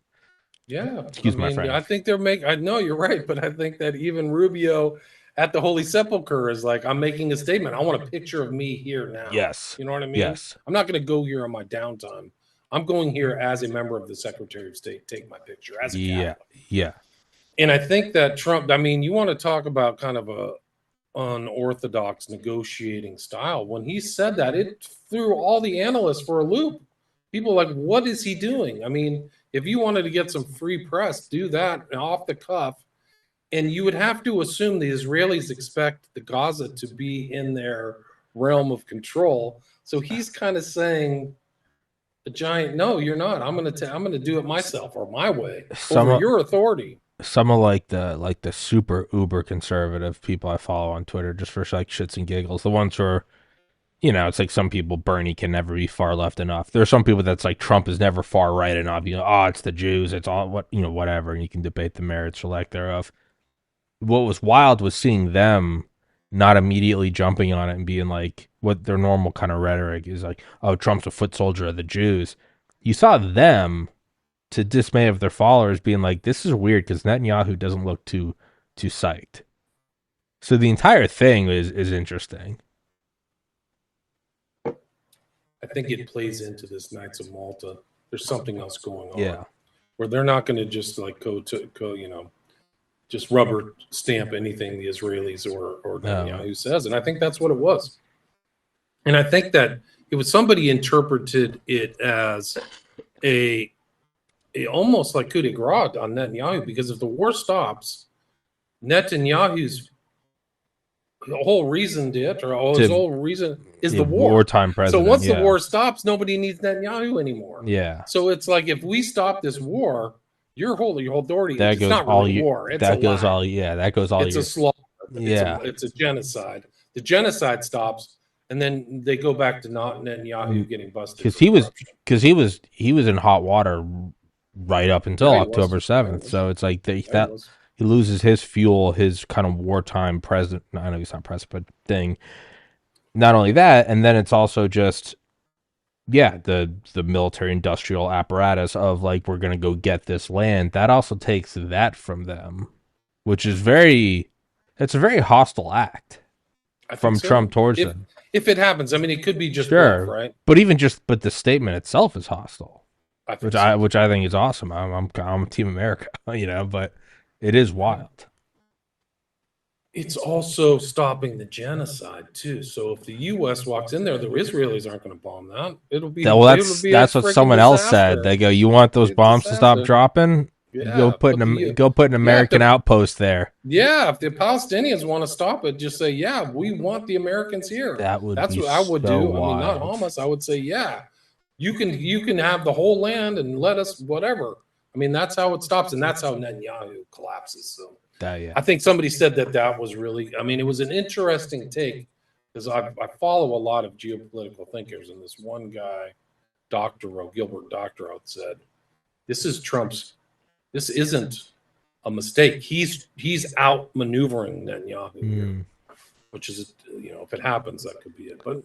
B: yeah, I
A: Excuse my
B: mean, I
A: French.
B: think they're making. I know you're right, but I think that even Rubio at the Holy Sepulchre is like, "I'm making a statement. I want a picture of me here now."
A: Yes,
B: You know what I mean?
A: yes,
B: I'm not going to go here on my downtime. I'm going here as a member of the Secretary of State. Take my picture as a
A: yeah,
B: Catholic.
A: yeah.
B: And I think that Trump. I mean, you want to talk about kind of a unorthodox negotiating style. When he said that, it threw all the analysts for a loop. People like, what is he doing? I mean, if you wanted to get some free press, do that off the cuff. And you would have to assume the Israelis expect the Gaza to be in their realm of control. So he's kind of saying, "A giant, no, you're not. I'm gonna do it myself or my way over
A: Some
B: your authority."
A: some of like the super uber conservative people I follow on Twitter just for like shits and giggles. The ones who are it's like some people Bernie can never be far left enough. There are some people that's like Trump is never far right enough. Oh, it's the Jews, it's all whatever, and you can debate the merits or lack thereof. What was wild was seeing them not immediately jumping on it and being like what their normal kind of rhetoric is like, oh, Trump's a foot soldier of the Jews. You saw them to dismay of their followers being like, this is weird because Netanyahu doesn't look too psyched. So the entire thing is interesting.
B: I think it plays into this Knights of Malta. There's something else going
A: Yeah.
B: on where they're not going to just like just rubber stamp anything the Israelis or Netanyahu says. And I think that's what it was. And I think that it was somebody interpreted it as a almost like coup de grace on Netanyahu, because if the war stops, Netanyahu's whole reason his whole reason is the war.
A: Wartime
B: So
A: president.
B: once
A: Yeah.
B: the war stops, nobody needs Netanyahu anymore.
A: Yeah.
B: So it's like if we stop this war, your whole authority.
A: That
B: It's
A: goes
B: not
A: all
B: really
A: you.
B: war. It's
A: That
B: a
A: goes
B: lie.
A: all. Yeah. That goes all
B: It's a
A: your.
B: slaughter.
A: Yeah.
B: It's a genocide. The genocide stops, and then they go back to not Netanyahu getting busted
A: Because
B: for corruption.
A: he was in hot water right up until
B: Yeah, he was.
A: October
B: Yeah, he
A: 7th.
B: was.
A: So it's like
B: Yeah,
A: that
B: it was.
A: he loses his fuel, his kind of wartime president. I know he's not president, but thing. Not only that, and then it's also just the military industrial apparatus of like we're gonna go get this land. That also takes that from them, which is it's a very hostile act
B: I
A: from
B: think so.
A: Trump towards them.
B: If it happens, I mean, it could be just
A: Sure,
B: bluff, right?
A: but the statement itself is hostile,
B: I think so.
A: which I think is awesome. I'm Team America, but it is wild.
B: It's also stopping the genocide too. So if the U.S. walks in there, the Israelis aren't going to bomb that. It'll be
A: Well,
B: it'll be
A: that's
B: a
A: what
B: freaking
A: someone else said.
B: disaster.
A: They go, "You want those
B: It's a
A: bombs to stop
B: disaster.
A: dropping?
B: Yeah,
A: Go put an
B: yeah,
A: American outpost there.
B: yeah, if the Palestinians want to stop it, just say, yeah, we want the Americans here.
A: That would
B: That's
A: be
B: what I would
A: so
B: do. I mean, not
A: wild.
B: Hamas. I would say, yeah, you can have the whole land and let us whatever. I mean, that's how it stops, and that's how Netanyahu collapses. So
A: Yeah.
B: I think somebody said that was really. I mean, it was an interesting take because I follow a lot of geopolitical thinkers, and this one guy, Gilbert Doctorow, said, "This is Trump's. This isn't a mistake. He's outmaneuvering Netanyahu here,
A: Mm.
B: which is, if it happens, that could be it. But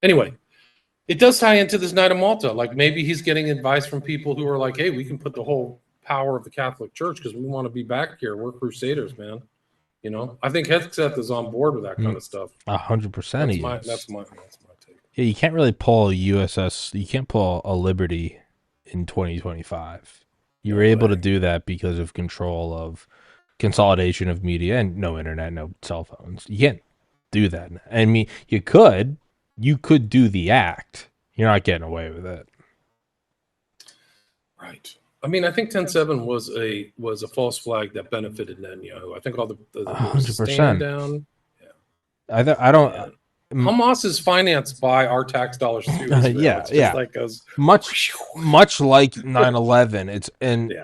B: anyway, it does tie into this Night of Malta. Like maybe he's getting advice from people who are like, hey, we can put the whole power of the Catholic Church because we want to be back here. We're crusaders, man. I think Hegseth is on board with that kind of stuff.
A: 100%
B: That's
A: he
B: my
A: is.
B: that's my take.
A: Yeah, you can't really pull a USS. You can't pull a Liberty in 2025. You
B: No
A: were able
B: way.
A: to do that because of control of consolidation of media and no internet, no cell phones. You can't do that. I mean, you could do the act. You're not getting away with it.
B: Right. I mean, I think 10-7 was a false flag that benefited Netanyahu. I think all there was a stand
A: 100%.
B: down.
A: I don't.
B: And Hamas is financed by our tax dollars through Israel.
A: Yeah,
B: it's just like goes
A: much like 9/11. It's and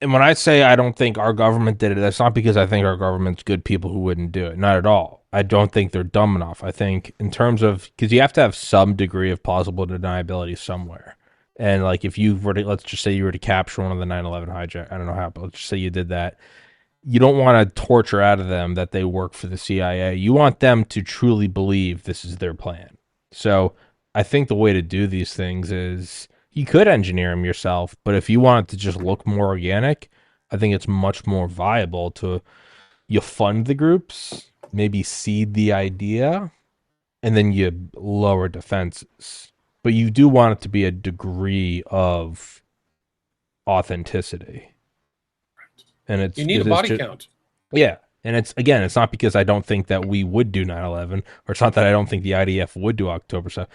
A: when I say I don't think our government did it, that's not because I think our government's good people who wouldn't do it. Not at all. I don't think they're dumb enough. I think in terms of because you have to have some degree of plausible deniability somewhere. And like if you were to let's just say you were to capture one of the 9/11 hijack, I don't know how, but let's just say you did that. You don't want to torture out of them that they work for the CIA. You want them to truly believe this is their plan. So I think the way to do these things is you could engineer them yourself, but if you want it to just look more organic, I think it's much more viable to you fund the groups, maybe seed the idea, and then you lower defenses. But you do want it to be a degree of authenticity. And
B: you need a body count.
A: Yeah. And it's not because I don't think that we would do 9/11, or it's not that I don't think the IDF would do October 7th.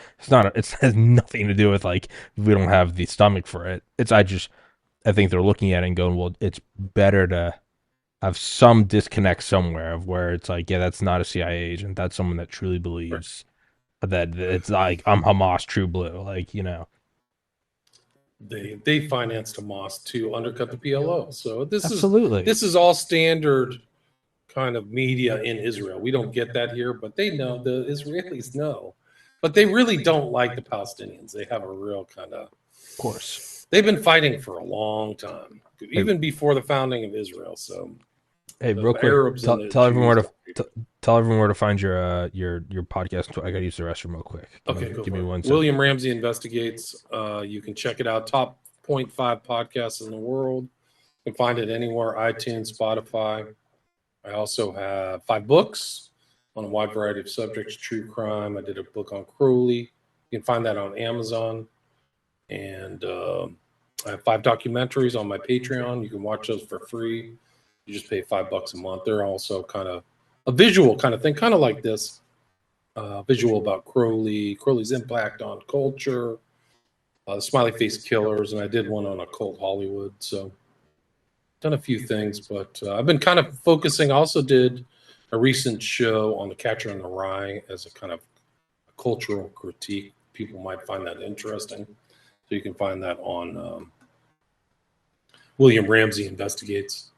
A: It has nothing to do with like, we don't have the stomach for it. I think they're looking at it and going, well, it's better to have some disconnect somewhere of where it's like, yeah, that's not a CIA agent. That's someone that truly believes that it's like, I'm Hamas true blue. Like,
B: They financed Hamas to undercut the PLO. So
A: absolutely.
B: This is all standard kind of media in Israel. We don't get that here, but they know, the Israelis know. But they really don't like the Palestinians. They have a real kind of
A: course.
B: They've been fighting for a long time, even before the founding of Israel. So
A: hey, real quick, tell everyone where to find your podcast. I gotta use the restroom real quick. Give me 1 second.
B: William Ramsey Investigates. You can check it out. Top 0.5 podcasts in the world. You can find it anywhere: iTunes, Spotify. I also have 5 books on a wide variety of subjects: true crime. I did a book on Crowley. You can find that on Amazon. And I have 5 documentaries on my Patreon. You can watch those for free. You just pay $5 a month. They're also kind of a visual kind of thing, kind of like this, visual about Crowley's impact on culture, the Smiley Face Killers, and I did one on occult Hollywood. So done a few things, but I've been kind of focusing. I also did a recent show on The Catcher in the Rye as a kind of a cultural critique. People might find that interesting. So you can find that on William Ramsey Investigates.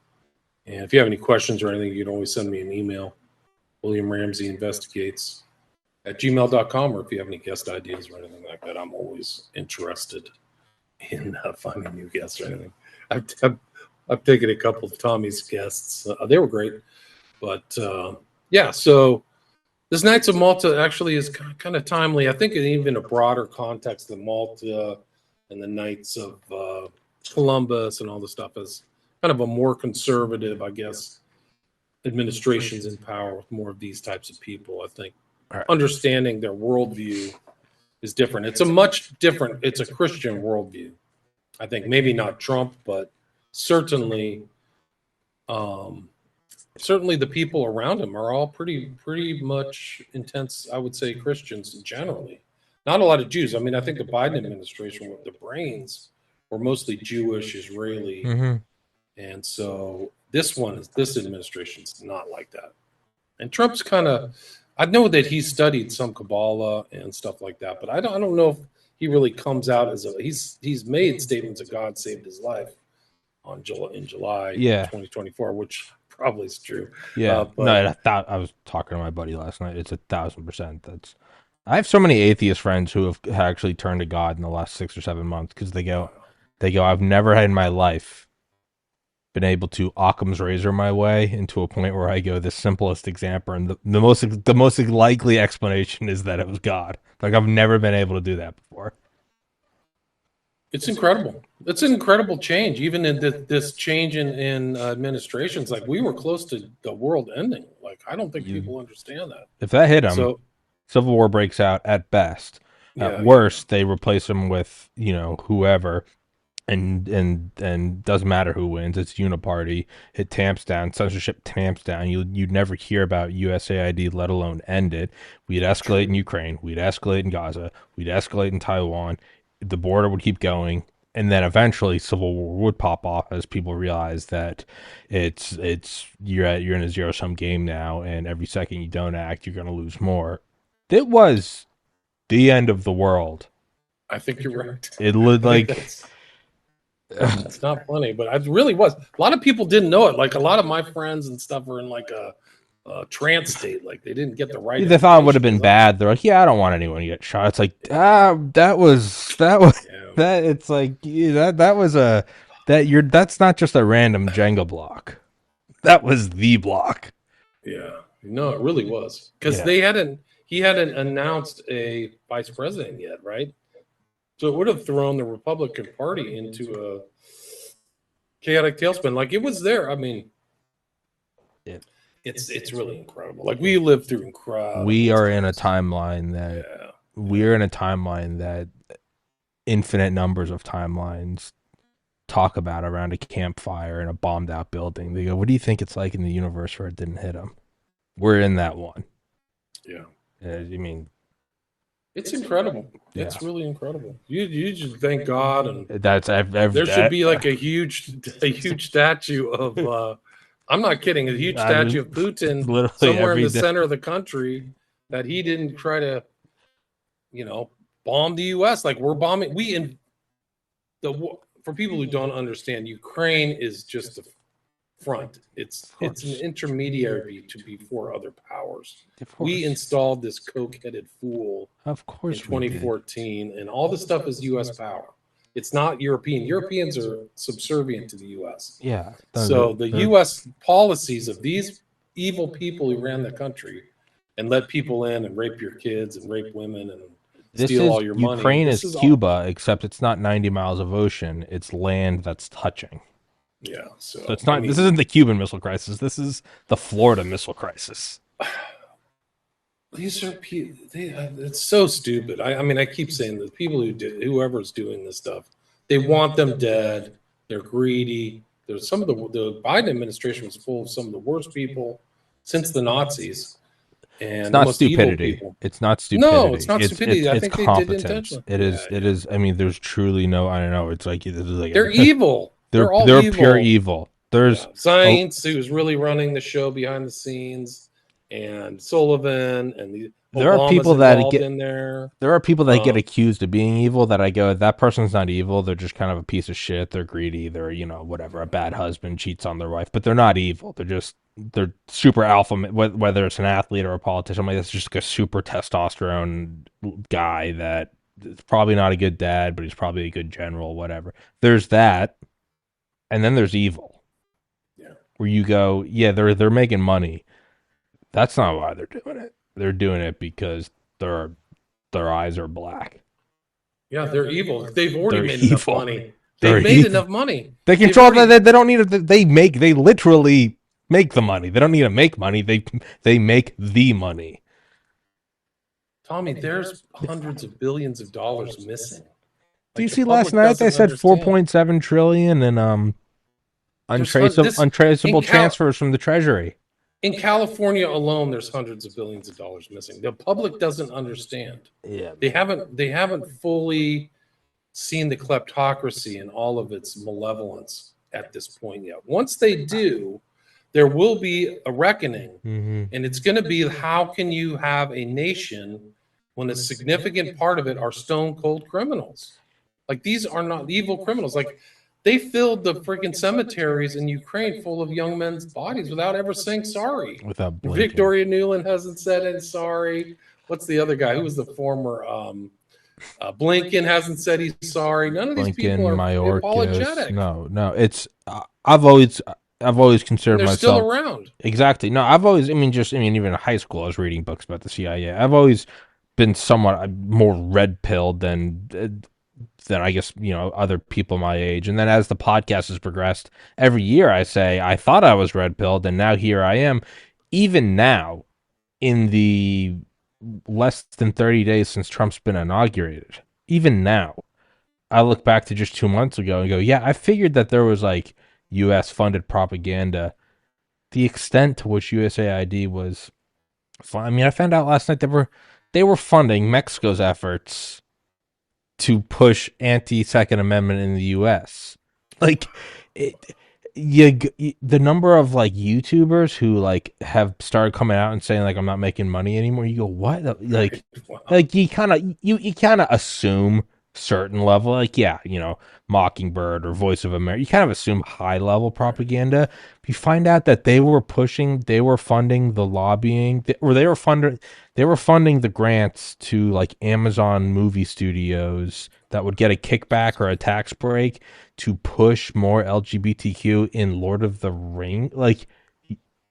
B: And if you have any questions or anything, you can always send me an email, williamramseyinvestigates@gmail.com, or if you have any guest ideas or anything like that, I'm always interested in finding new guests or anything. I've taken a couple of Tommy's guests. They were great. But yeah, so this Knights of Malta actually is kind of timely. I think in even a broader context than Malta and the Knights of Columbus and all the stuff is kind of a more conservative, I guess, administrations in power with more of these types of people. I think understanding their worldview is different. It's a Christian worldview. I think maybe not Trump, but certainly the people around him are all pretty much intense, I would say, Christians generally. Not a lot of Jews. I mean, I think the Biden administration with the brains were mostly Jewish, Israeli,
A: Mm-hmm.
B: and so this administration's not like that. And Trump's kind of, I know that he studied some Kabbalah and stuff like that, but I don't know if he really comes out as he's made statements that God saved his life in July
A: Yeah.
B: 2024, which probably is true.
A: Yeah. No,
B: But
A: I was talking to my buddy last night. It's 1,000%. I have so many atheist friends who have actually turned to God in the last 6 or 7 months because they go, I've never had in my life been able to Occam's razor my way into a point where I go, the simplest example and the most likely explanation is that it was God. Like I've never been able to do that before.
B: it's incredible. It's an incredible change, even in this change in administrations. Like we were close to the world ending. Like I don't think
A: You,
B: people understand that.
A: if that hit them,
B: So
A: civil war breaks out at best. At
B: yeah,
A: worst, they replace them with whoever, and doesn't matter who wins. It's uniparty. It tamps down censorship. Tamps down. You'd never hear about USAID, let alone end it. We'd escalate in Ukraine. We'd escalate in Gaza. We'd escalate in Taiwan. The border would keep going, and then eventually civil war would pop off as people realize that you're in a zero sum game now, and every second you don't act, you're going to lose more. It was the end of the world.
B: I think you're right.
A: It looked
B: I think
A: like
B: that's not funny, but it really was. A lot of people didn't know it. Like a lot of my friends and stuff were in like a trance state. Like they didn't get the right.
A: they thought it would have been
B: information.
A: bad. They're like, yeah, I don't want anyone to get shot. It's like, that was
B: Yeah.
A: that. It's like that was a that's not just a random Jenga block. That was the block.
B: Yeah, no, it really was because
A: Yeah.
B: he hadn't announced a vice president yet, right? So it would have thrown the Republican Party into a chaotic tailspin. Like it was there. I mean,
A: Yeah.
B: it's really incredible. Like we lived through incredible.
A: We are in a
B: times.
A: timeline that
B: Yeah,
A: we're in a timeline that infinite numbers of timelines talk about around a campfire in a bombed out building. They go, what do you think it's like in the universe where it didn't hit them? We're in that one.
B: yeah.
A: I mean,
B: It's incredible.
A: yeah.
B: It's really incredible. You should thank God, and
A: That's
B: there should be like a huge statue of. I'm not kidding. A huge statue of Putin
A: literally
B: somewhere in
A: every
B: the
A: day.
B: center of the country that he didn't try to, bomb the U.S. Like we're bombing. We in the for people who don't understand, Ukraine is just the front. It's an intermediary before other powers. We installed this coke-headed fool
A: Of
B: in
A: course we did.
B: 2014, and all this stuff is U.S. power. It's not European. Europeans are subservient to the U.S.
A: Yeah.
B: So the U.S. policies of these evil people who ran the country and let people in and rape your kids and rape women and steal all your money.
A: Ukraine
B: This
A: is
B: all-
A: Cuba, except it's not 90 miles of ocean. It's land that's touching.
B: Yeah.
A: So it's not. This isn't the Cuban Missile Crisis. This is the Florida Missile Crisis.
B: These are it's so stupid. I mean, I keep saying that people whoever's doing this stuff, they want them dead. They're greedy. There's some of the Biden administration was full of some of the worst people since the Nazis. And
A: it's not stupidity. It's not stupidity.
B: No, it's not stupidity. I think
A: competence.
B: They did intentionally.
A: It is.
B: Yeah,
A: it is. I mean, there's truly no. I don't know. It's like this is like
B: they're evil. They're all
A: they're
B: evil.
A: pure evil. There's
B: Science, who's really running the show behind the scenes, and Sullivan, and
A: there are
B: Obama's
A: people that
B: involved
A: get
B: in there.
A: There are people that get accused of being evil that I go, that person's not evil. They're just kind of a piece of shit. They're greedy. They're, whatever. A bad husband cheats on their wife, but they're not evil. They're super alpha, whether it's an athlete or a politician. Like, that's just like a super testosterone guy that is probably not a good dad, but he's probably a good general, whatever. There's that. And then there's evil.
B: Yeah.
A: Where you go, yeah, they're making money. That's not why they're doing it. They're doing it because their eyes are black.
B: Yeah, they're evil. They've already made enough money.
A: They've
B: made enough money.
A: They control that. They don't need it. They literally make the money. They don't need to make money. They make the money.
B: Tommy, there's hundreds of billions of dollars missing.
A: Do you see last night they said 4.7 trillion in untraceable transfers from the Treasury.
B: In California alone, there's hundreds of billions of dollars missing. The public doesn't understand.
A: Yeah,
B: they haven't fully seen the kleptocracy and all of its malevolence at this point yet. Once they do, there will be a reckoning, and it's going to be, how can you have a nation when a significant part of it are stone cold criminals? Like, these are not evil criminals. Like, they filled the freaking cemeteries in Ukraine full of young men's bodies without ever saying sorry.
A: Without blinking.
B: Victoria Nuland hasn't said any sorry. What's the other guy? Who was the former Blinken hasn't said he's sorry. None of these people are apologetic.
A: No. It's I've always
B: And
A: considered
B: they're still
A: myself
B: around.
A: exactly. No, I've always. I mean, even in high school, I was reading books about the CIA. I've always been somewhat more red pilled than I guess other people my age. And then as the podcast has progressed, every year I say I thought I was red pilled, and now here I am. Even now, in the less than 30 days since Trump's been inaugurated, even now, I look back to just 2 months ago and go, yeah, I figured that there was like U.S. funded propaganda. The extent to which USAID was fun. I mean, I found out last night they were funding Mexico's efforts to push anti-Second Amendment in the U.S. Like, it, the number of like YouTubers who like have started coming out and saying like I'm not making money anymore. You go, what? Like,
B: Wow.
A: like you kind of assume certain level, like Mockingbird or Voice of America. You kind of assume high level propaganda. You find out that they were funding the lobbying, or they were funding the grants to like Amazon movie studios that would get a kickback or a tax break to push more LGBTQ in Lord of the Ring. Like,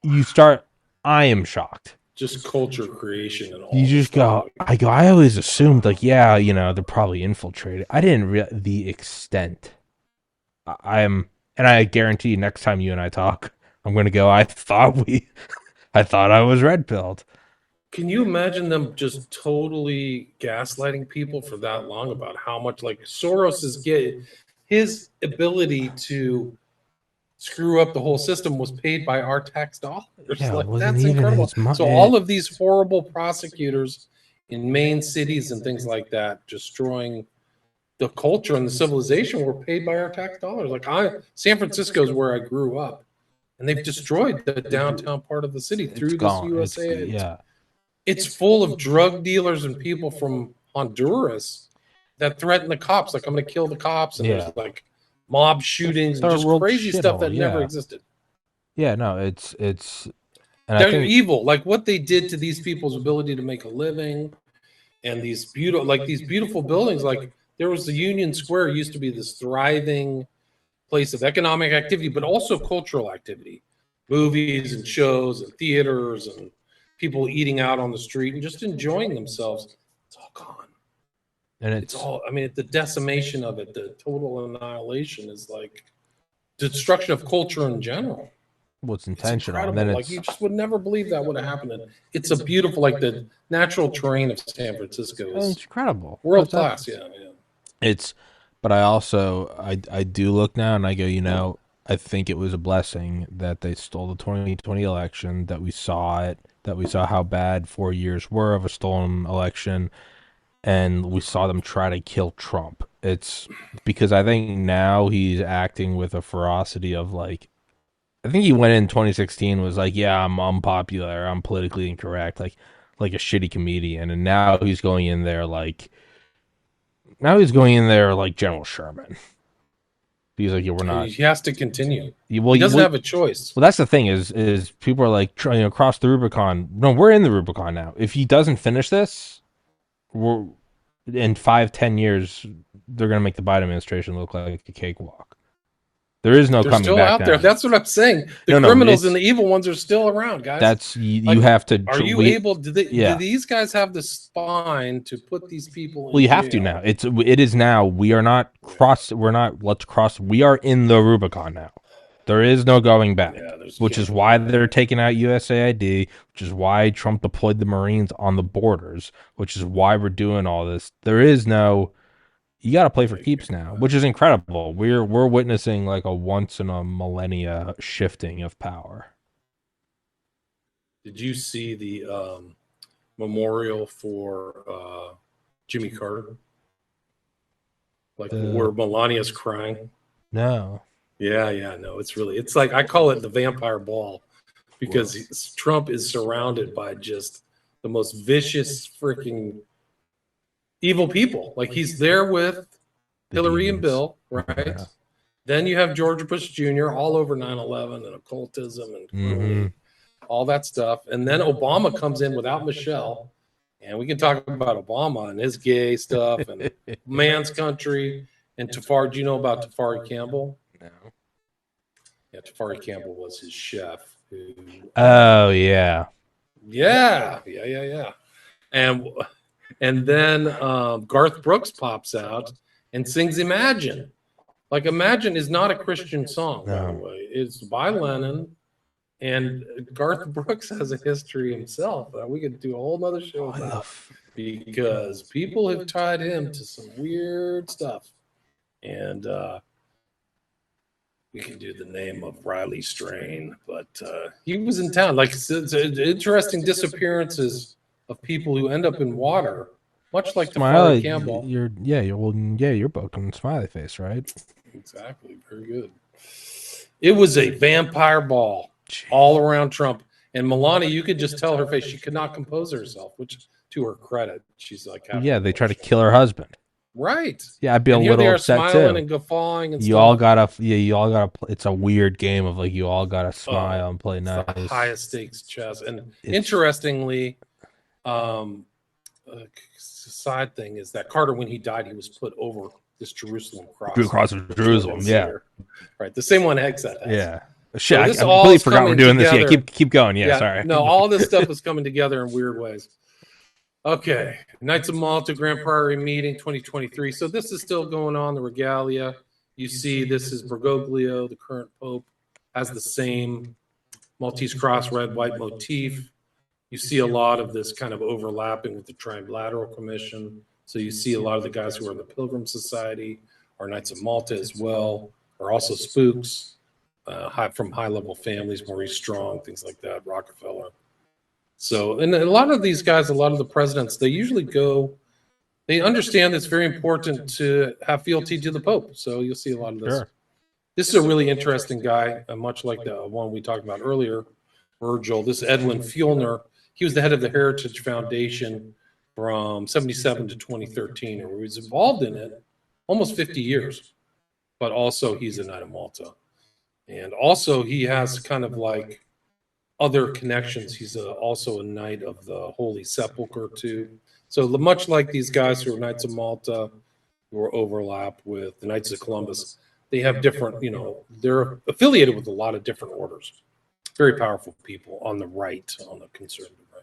A: you start, I am shocked.
B: Just culture creation and
A: You
B: all this
A: just
B: stuff.
A: I always assumed like, yeah, they're probably infiltrated. I didn't the extent. And I guarantee next time you and I talk, I'm going to go, I thought I was red pilled.
B: Can you imagine them just totally gaslighting people for that long about how much, like, Soros is getting, his ability to screw up the whole system was paid by our tax dollars.
A: Yeah, it
B: Like,
A: wasn't
B: that's
A: even
B: incredible.
A: his money.
B: So all of these horrible prosecutors in main cities and things like that destroying the culture and the civilization were paid by our tax dollars. Like, San Francisco is where I grew up, and they've destroyed the downtown part of the city
A: It's
B: through this
A: gone.
B: USA.
A: Yeah.
B: It's full of drug dealers and people from Honduras that threaten the cops. Like, I'm going to kill the cops. And
A: Yeah.
B: there's like mob shootings and
A: Third
B: just
A: world
B: crazy stuff
A: shithole,
B: that never
A: yeah.
B: existed.
A: Yeah, no, it's and I
B: They're
A: think
B: evil. Like, what they did to these people's ability to make a living, and these beautiful buildings. Like, there was the Union Square used to be this thriving place of economic activity, but also cultural activity, movies and shows and theaters and people eating out on the street and just enjoying themselves. It's all gone.
A: and
B: It's all, I mean, the decimation of it, the total annihilation is like destruction of culture in general.
A: what's
B: It's
A: intentional, and then
B: incredible. Like, you just would never believe that would have happened. And it's a beautiful, like, the natural terrain of San Francisco
A: it's
B: is
A: incredible.
B: world class. Yeah, yeah.
A: It's, but I also I do look now and I go, I think it was a blessing that they stole the 2020 election, that we saw it, that we saw how bad 4 years were of a stolen election, and we saw them try to kill Trump. It's because I think now he's acting with a ferocity of like, I think he went in 2016 was like, yeah, I'm unpopular, I'm politically incorrect, like a shitty comedian, and now he's going in there like General Sherman. He's like, yeah, we're not.
B: He has to continue.
A: Well,
B: He doesn't have a choice.
A: well, that's the thing is people are like, cross the Rubicon. No, we're in the Rubicon now. If he doesn't finish this, we're in 5-10 years, they're gonna make the Biden administration look like a cakewalk. There is no
B: They're
A: coming
B: still
A: back
B: out
A: now.
B: there. That's what I'm saying. The criminals and the evil ones are still around, guys.
A: That's you
B: Like,
A: have to.
B: Are you able? Do
A: Yeah.
B: these guys have the spine to put these people in
A: Well, you
B: jail?
A: have to now. It is now. We are not cross. We're not. Let's cross. We are in the Rubicon now. There is no going back.
B: Yeah,
A: which is why they're taking out USAID. Which is why Trump deployed the Marines on the borders. Which is why we're doing all this. There is no. You got to play for keeps now, which is incredible. We're witnessing like a once in a millennia shifting of power.
B: Did you see the memorial for Jimmy Carter? like where Melania's crying.
A: No.
B: Yeah, no, it's like I call it the vampire ball because Trump is surrounded by just the most vicious freaking evil people. Like he's there with Hillary and Bill, right?
A: Yeah.
B: Then you have George Bush Jr. all over 9/11 and occultism and all that stuff. And then Obama comes in without Michelle. And we can talk about Obama and his gay stuff and man's country. And Tafari, do you know about Tafari Campbell?
A: No.
B: Yeah, Tafari Campbell was his chef.
A: Oh, yeah.
B: Yeah. And then Garth Brooks pops out and sings Imagine. Like Imagine is not a Christian song, by the way. It's by Lennon. And Garth Brooks has a history himself. We could do a whole nother show about because people have tied him to some weird stuff. And we can do the name of Riley Strain, but he was in town. Like it's interesting disappearances of people who end up in water, much like Tafari Campbell.
A: You're booked on Smiley Face, right?
B: Exactly. Very good. It was a vampire ball all around Trump. And Melania, you could just tell her face. She could not compose herself, which to her credit, she's like,
A: they tried to kill her husband.
B: Right.
A: Yeah, I'd be a little upset
B: smiling
A: too.
B: And guffawing and
A: you all gotta. It's a weird game of like you all gotta smile and play nice.
B: The highest stakes chess. And interestingly, side thing is that Carter, when he died, he was put over this Jerusalem cross.
A: Blue Cross of Jerusalem, yeah.
B: Right. The same one Hegseth has.
A: Yeah. Shit, I completely forgot we're doing this. Yeah, keep going. Yeah, sorry.
B: No, all this stuff is coming together in weird ways. Okay. Knights of Malta Grand Priory meeting 2023. So this is still going on, the regalia. You see, this is Bergoglio, the current pope, has the same Maltese cross, red, white motif. You see a lot of this kind of overlapping with the Trilateral Commission. So you see a lot of the guys who are in the Pilgrim Society, are Knights of Malta as well, are also spooks from high-level families, Maurice Strong, things like that, Rockefeller. So, and a lot of these guys, a lot of the presidents, they usually they understand it's very important to have fealty to the Pope. So you'll see a lot of this. Sure. This is a really interesting guy, much like the one we talked about earlier, Virgil. This is Edwin Fuellner. He was the head of the Heritage Foundation from 1977 to 2013, and he was involved in it almost 50 years. But also, he's a Knight of Malta. And also, he has kind of like other connections. He's also a Knight of the Holy Sepulchre, too. So much like these guys who are Knights of Malta, who are overlap with the Knights of Columbus, they have different, they're affiliated with a lot of different orders. Very powerful people on the right, on the conservative right.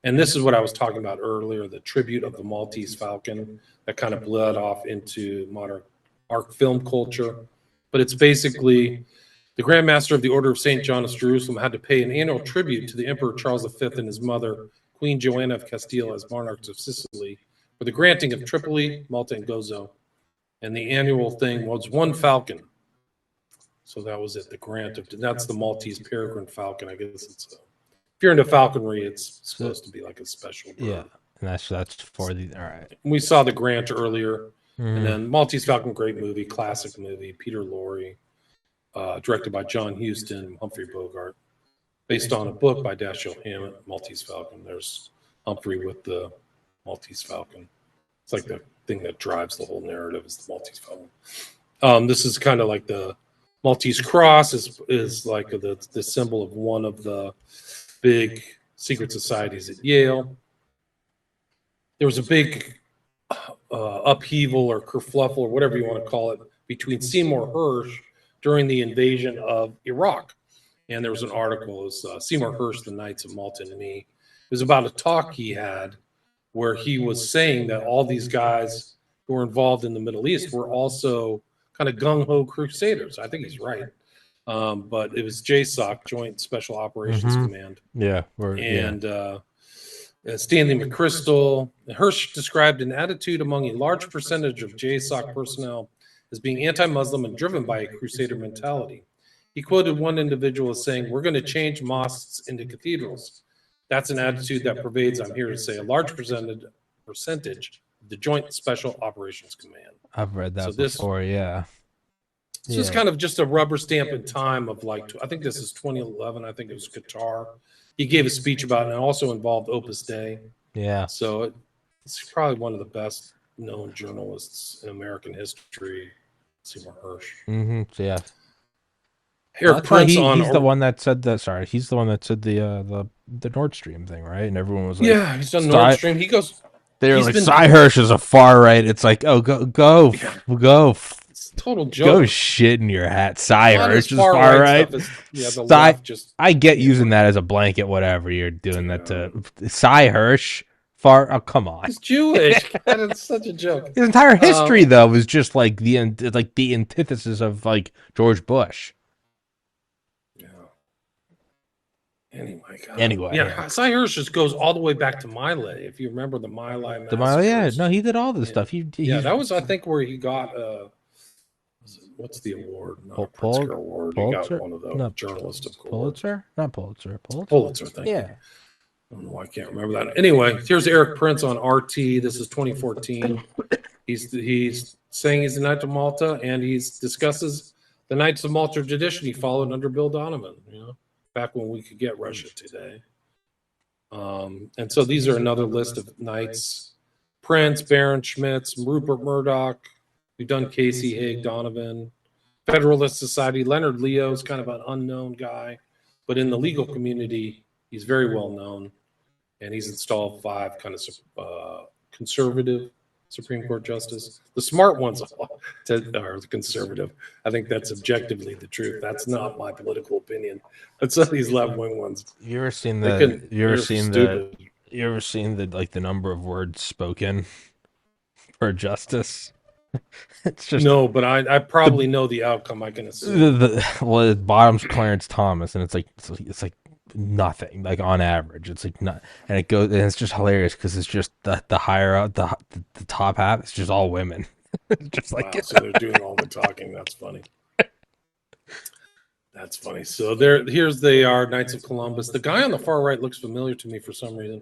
B: And this is what I was talking about earlier, the tribute of the Maltese Falcon that kind of bled off into modern art film culture. But it's basically the Grand Master of the Order of St. John of Jerusalem had to pay an annual tribute to the Emperor Charles V and his mother, Queen Joanna of Castile, as monarchs of Sicily, for the granting of Tripoli, Malta, and Gozo. And the annual thing was one falcon. So that was it, the grant of, that's the Maltese peregrine falcon. I guess it's, if you're into falconry, it's supposed to be like a special bird.
A: Yeah, and that's for the, all right.
B: We saw the grant earlier. And then Maltese Falcon, great movie, classic movie, Peter Lorre, directed by John Huston, Humphrey Bogart, based on a book by Dashiell Hammett, Maltese Falcon. There's Humphrey with the Maltese Falcon. It's like the thing that drives the whole narrative is the Maltese Falcon. This is kind of like the Maltese Cross is like the symbol of one of the big secret societies at Yale. There was a big upheaval or kerfluffle or whatever you want to call it between Seymour Hersh during the invasion of Iraq. And there was an article, it was Seymour Hersh, The Knights of Malta and Me. It was about a talk he had where he was saying that all these guys who were involved in the Middle East were also kind of gung-ho crusaders. I think he's right. But it was JSOC, Joint Special Operations Command.
A: Yeah.
B: Stanley McChrystal. Hersh described an attitude among a large percentage of JSOC personnel as being anti-Muslim and driven by a crusader mentality. He quoted one individual as saying, "We're going to change mosques into cathedrals." That's an attitude that pervades, I'm here to say, a large percentage of the Joint Special Operations Command.
A: I've read
B: So
A: that
B: this
A: before. Yeah.
B: it's just
A: Yeah.
B: kind of just a rubber stamp in time of like, I think this is 2011. I think it was Qatar. He gave a speech about it, and it also involved Opus Dei.
A: Yeah.
B: So it's probably one of the best known journalists in American history, Seymour Hersh.
A: So yeah. Well,
B: Eric
A: that's why
B: Prince on,
A: he's the one that said that. Sorry, he's the one that said the Nord Stream thing, right? And everyone was like,
B: yeah, he's done Nord
A: "Cy."
B: Stream. He goes,
A: They were
B: he's
A: like,
B: been,
A: "Cy Hirsch is a far right." It's like, oh,
B: yeah,
A: go,
B: it's a total
A: go,
B: joke.
A: shit in your hat.
B: A
A: Cy
B: lot of his
A: Hirsch is
B: far
A: far
B: right
A: right.
B: stuff is, yeah, the
A: Cy,
B: left just,
A: I get
B: yeah,
A: using that as a blanket, whatever you're doing that
B: yeah.
A: to Cy Hirsch. Far, oh come on.
B: He's Jewish. God, it's such a joke.
A: His entire history,
B: Um,
A: though, was just like the antithesis of like George Bush.
B: yeah. Anyway, God.
A: Anyway, yeah.
B: Yeah, Cy Hirsch just goes all the way back to Miley. If you remember the Miley
A: Yeah,
B: massacres.
A: no, he did all this
B: Yeah,
A: stuff.
B: yeah,
A: He's
B: that was, I think, where he got what's the award? Not a Pritzker Award. He got
A: Pulitzer,
B: one of the
A: no,
B: journalist of awards.
A: Pulitzer, not Pulitzer, Pulitzer.
B: Pulitzer, thank you.
A: Yeah,
B: I don't know why I can't remember that. Anyway, here's Eric Prince on RT. This is 2014. He's saying he's the Knights of Malta, and he discusses the Knights of Malta tradition he followed under Bill Donovan. Back when we could get Russia Today. And so these are another list of knights: Prince, Baron Schmitz, Rupert Murdoch. We've done Casey Haig, Donovan, Federalist Society. Leonard Leo is kind of an unknown guy, but in the legal community, he's very well known, and he's installed 5 kind of conservative Supreme Court justice. The smart ones are conservative. I think that's objectively the truth. That's not my political opinion. That's some of these left-wing ones.
A: you ever seen
B: They're stupid.
A: you ever seen the like the number of words spoken for justice? It's just
B: No, but I probably know the outcome. I can assume.
A: well, the bottom's Clarence Thomas, and it's like nothing, like on average, it's like not, and it goes, and it's just hilarious because it's just the higher up the top half, it's just all women. Just like
B: Wow, so they're doing all the talking. That's funny. That's funny. So here's they are Knights of Columbus. The guy on the far right looks familiar to me for some reason,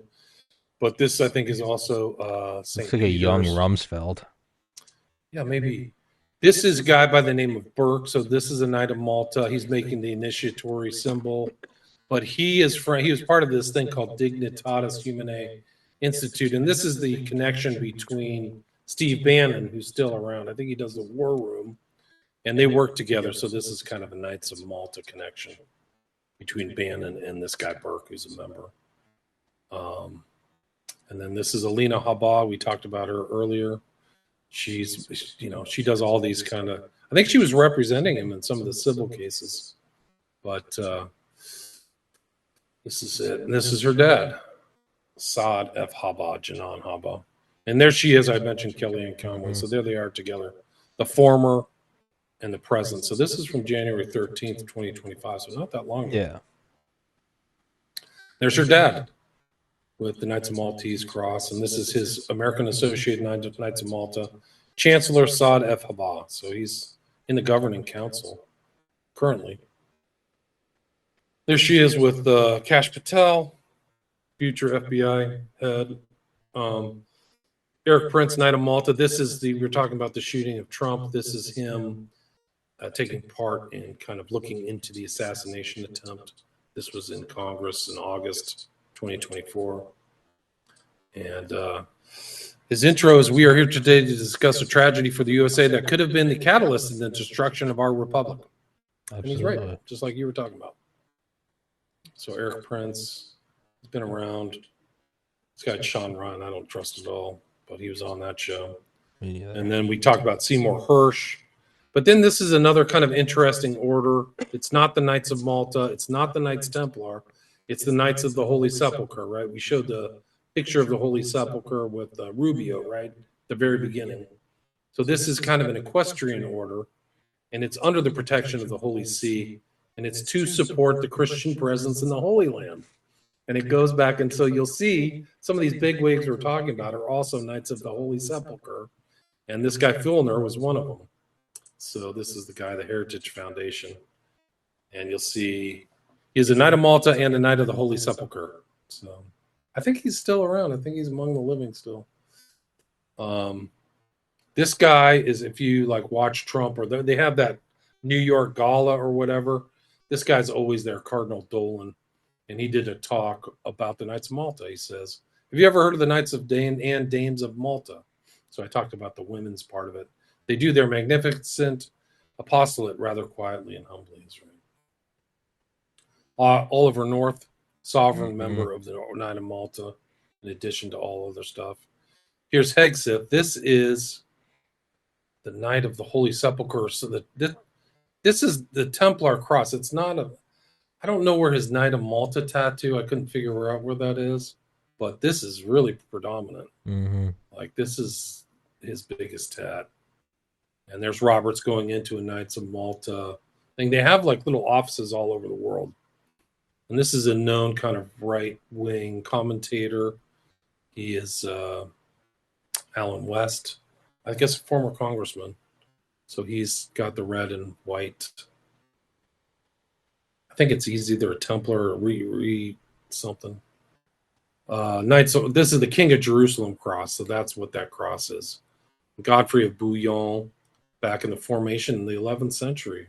B: but this I think is also St.
A: looks like a young
B: Peter's.
A: Rumsfeld.
B: Yeah, maybe. This is a guy by the name of Burke. So this is a Knight of Malta. He's making the initiatory symbol, but he was part of this thing called Dignitatis Humanae Institute, and this is the connection between Steve Bannon, who's still around. I think he does the War Room, and they work together. So this is kind of a Knights of Malta connection between Bannon and this guy Burke, who's a member. And then this is Alina Habba. We talked about her earlier. She's, she does all these kind of, I think she was representing him in some of the civil cases, but this is it. And this is her dad, Saad F. Habba, Janan Habba. And there she is. I mentioned Kellyanne Conway. So there they are together, the former and the present. So this is from January 13th, 2025. So not that long ago.
A: Yeah.
B: There's her dad with the Knights of Maltese cross, and this is his American Associated Knights of Malta, Chancellor Saad F. Habba. So he's in the governing council currently. There she is with Kash Patel, future FBI head. Eric Prince, Knight of Malta. This is we're talking about the shooting of Trump. This is him taking part in kind of looking into the assassination attempt. This was in Congress in August 2024. And his intro is, we are here today to discuss a tragedy for the USA that could have been the catalyst in the destruction of our republic.
A: Absolutely.
B: And he's right, just like you were talking about. So Eric Prince has been around. This guy Sean Ryan, I don't trust at all, but he was on that show. And then we talked about Seymour Hersh. But then this is another kind of interesting order. It's not the Knights of Malta. It's not the Knights Templar. It's the Knights of the Holy Sepulchre, right? We showed the picture of the Holy Sepulchre with Rubio, right? The very beginning. So this is kind of an equestrian order, and it's under the protection of the Holy See, and it's to support the Christian presence in the Holy Land. And it goes back, and so you'll see some of these big wigs we're talking about are also Knights of the Holy Sepulchre, and this guy Filner was one of them. So this is the guy, the Heritage Foundation. And you'll see he's a Knight of Malta and a Knight of the Holy Sepulchre. So I think he's still around. I think he's among the living still. This guy is, if you like watch Trump or they have that New York Gala or whatever, this guy's always there, Cardinal Dolan. And he did a talk about the Knights of Malta. He says, have you ever heard of the Knights of Dane and Dames of Malta? So I talked about the women's part of it. They do their magnificent apostolate rather quietly and humbly. Is right. Oliver North, sovereign member of the Knight of Malta, in addition to all other stuff. Here's Hegseth. This is the Knight of the Holy Sepulchre. So this is the Templar cross. It's not a. I don't know where his Knight of Malta tattoo. I couldn't figure out where that is, but this is really predominant.
A: Mm-hmm.
B: Like this is his biggest tat. And there's Roberts going into a Knights of Malta thing. They have like little offices all over the world. And this is a known kind of right wing commentator. He is Alan West, I guess, a former congressman. So he's got the red and white. I think it's either a Templar or re something. Knights. This is the King of Jerusalem cross, so that's what that cross is. Godfrey of Bouillon, back in the formation in the 11th century.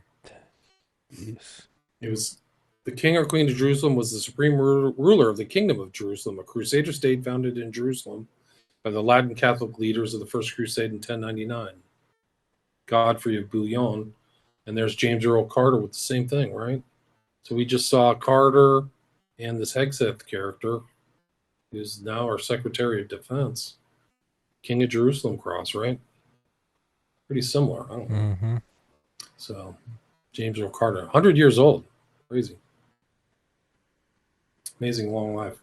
A: Yes.
B: It was the King or Queen of Jerusalem was the supreme ruler of the Kingdom of Jerusalem, a Crusader state founded in Jerusalem by the Latin Catholic leaders of the First Crusade in 1099. Godfrey of Bouillon, and there's James Earl Carter with the same thing, right? So we just saw Carter and this Hegseth character, who's now our Secretary of Defense, King of Jerusalem cross, right? Pretty similar. I don't know.
A: Mm-hmm.
B: So James Earl Carter, 100 years old. Crazy. Amazing long life.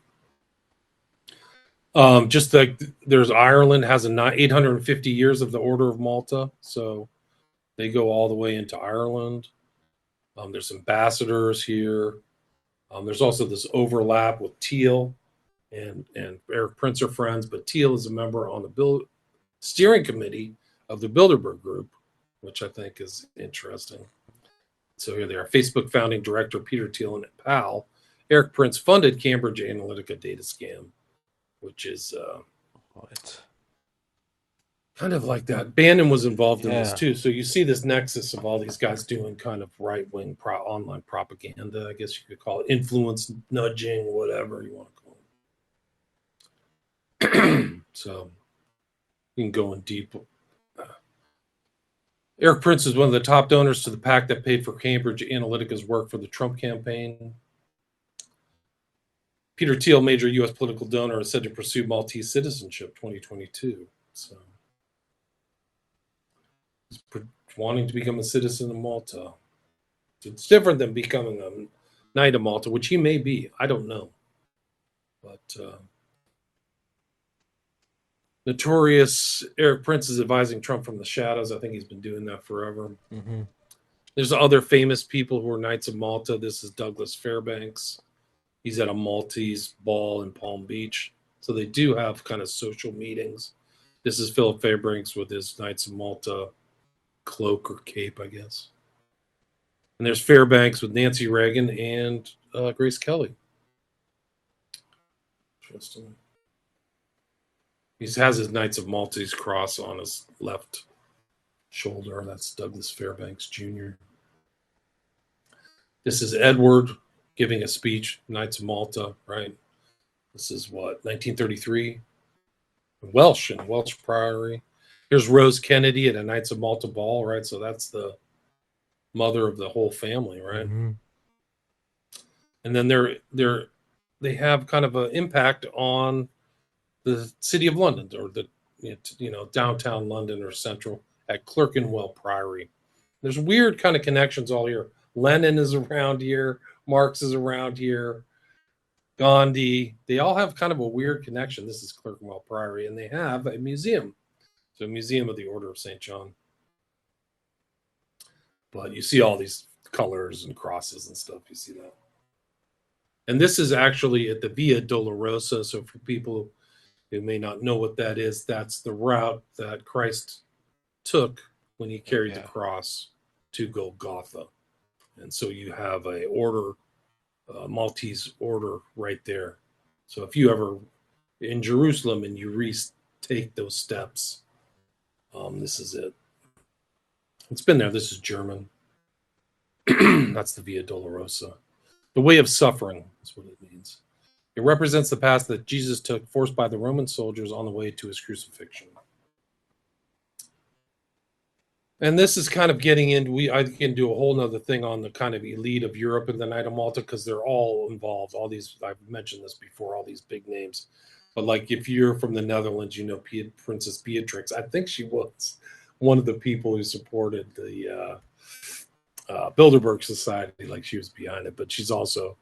B: Just like there's Ireland has 850 years of the Order of Malta, so they go all the way into Ireland. There's ambassadors here. There's also this overlap with Teal and Eric Prince are friends, but Teal is a member on the steering committee of the Bilderberg Group, which I think is interesting. So here they are. Facebook founding director Peter Thiel and pal Eric Prince funded Cambridge Analytica data scam, which is kind of like that. Bannon was involved in this too. So you see this nexus of all these guys doing kind of right-wing online propaganda, I guess you could call it, influence nudging, whatever you want to call it. So you can go in deep. Eric Prince is one of the top donors to the PAC that paid for Cambridge Analytica's work for the Trump campaign. Peter Thiel, major U.S. political donor, is said to pursue Maltese citizenship 2022. So he's wanting to become a citizen of Malta. It's different than becoming a Knight of Malta, which he may be. I don't know. But notorious Eric Prince is advising Trump from the shadows. I think he's been doing that forever.
A: Mm-hmm.
B: There's other famous people who are Knights of Malta. This is Douglas Fairbanks. He's at a Maltese ball in Palm Beach. So they do have kind of social meetings. This is Philip Fairbanks with his Knights of Malta cloak or cape, I guess. And there's Fairbanks with Nancy Reagan and Grace Kelly. Interesting. He has his Knights of Maltese cross on his left shoulder. That's Douglas Fairbanks Jr. This is Edward giving a speech, Knights of Malta, right? This is what, 1933? Welsh and Welsh Priory. Here's Rose Kennedy at a Knights of Malta ball, right? So that's the mother of the whole family, right?
A: Mm-hmm.
B: And then they have kind of an impact on the city of London, or the downtown London or central, at Clerkenwell Priory. There's weird kind of connections all here. Lenin is around here. Marx is around here. Gandhi. They all have kind of a weird connection. This is Clerkenwell Priory, and they have a museum. So a museum of the Order of St. John. But you see all these colors and crosses and stuff. You see that. And this is actually at the Via Dolorosa. So for people who may not know what that is, that's the route that Christ took when he carried the cross to Golgotha. And so you have a order, Maltese order right there. So if you ever in Jerusalem and you retake those steps, This is it. It's been there. This is German. That's the Via Dolorosa. The way of suffering is what it means. It represents the path that Jesus took, forced by the Roman soldiers on the way to his crucifixion. And this is kind of getting into, I can do a whole nother thing on the kind of elite of Europe and the Knight of Malta, because they're all involved. All these, I've mentioned this before, all these big names. But like if you're from the Netherlands, you know Princess Beatrix. I think she was one of the people who supported the Bilderberg Society. Like she was behind it, but she's also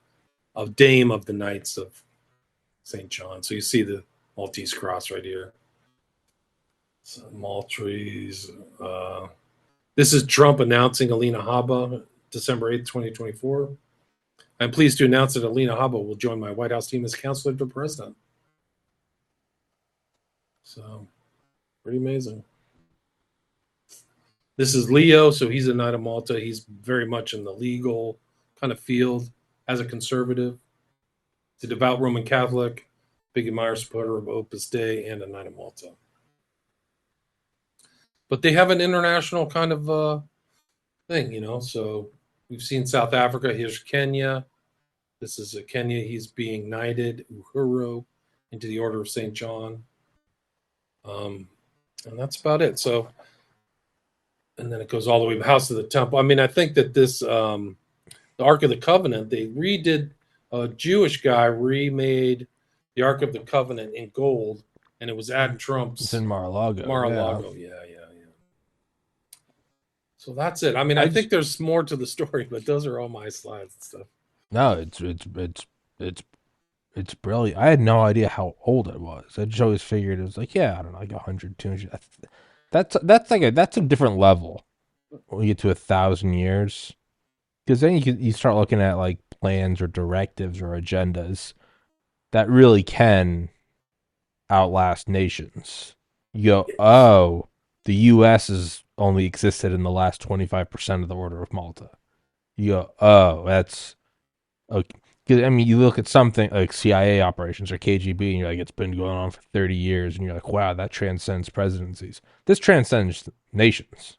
B: a dame of the Knights of St. John. So you see the Maltese cross right here. So Maltese. This is Trump announcing Alina Habba, December 8th, 2024. I'm pleased to announce that Alina Habba will join my White House team as counselor to the president. So, pretty amazing. This is Leo, so he's a Knight of Malta. He's very much in the legal kind of field as a conservative. He's a devout Roman Catholic, big admirer, supporter of Opus Dei, and a Knight of Malta. But they have an international kind of thing, you know. So we've seen South Africa. Here's Kenya. This is Kenya. He's being knighted, Uhuru, into the Order of St. John. And that's about it. So, and then it goes all the way to the House of the Temple. I mean, I think that this, the Ark of the Covenant, they redid, a Jewish guy remade the Ark of the Covenant in gold, and it was at Trump's.
A: It's in Mar-a-Lago.
B: Mar-a-Lago, yeah. So that's it. I mean, I think there's more to the story, but those are all my slides and stuff.
A: No, it's brilliant. I had no idea how old it was. I just always figured it was like, yeah, I don't know, like 100, 200. That's a different level when you get to 1,000 years, because then you start looking at like plans or directives or agendas that really can outlast nations. You go, oh, the U.S. has only existed in the last 25% of the Order of Malta. You go, oh, that's okay. I mean, you look at something like CIA operations or KGB, and you're like, it's been going on for 30 years, and you're like, wow, that transcends presidencies. This transcends nations.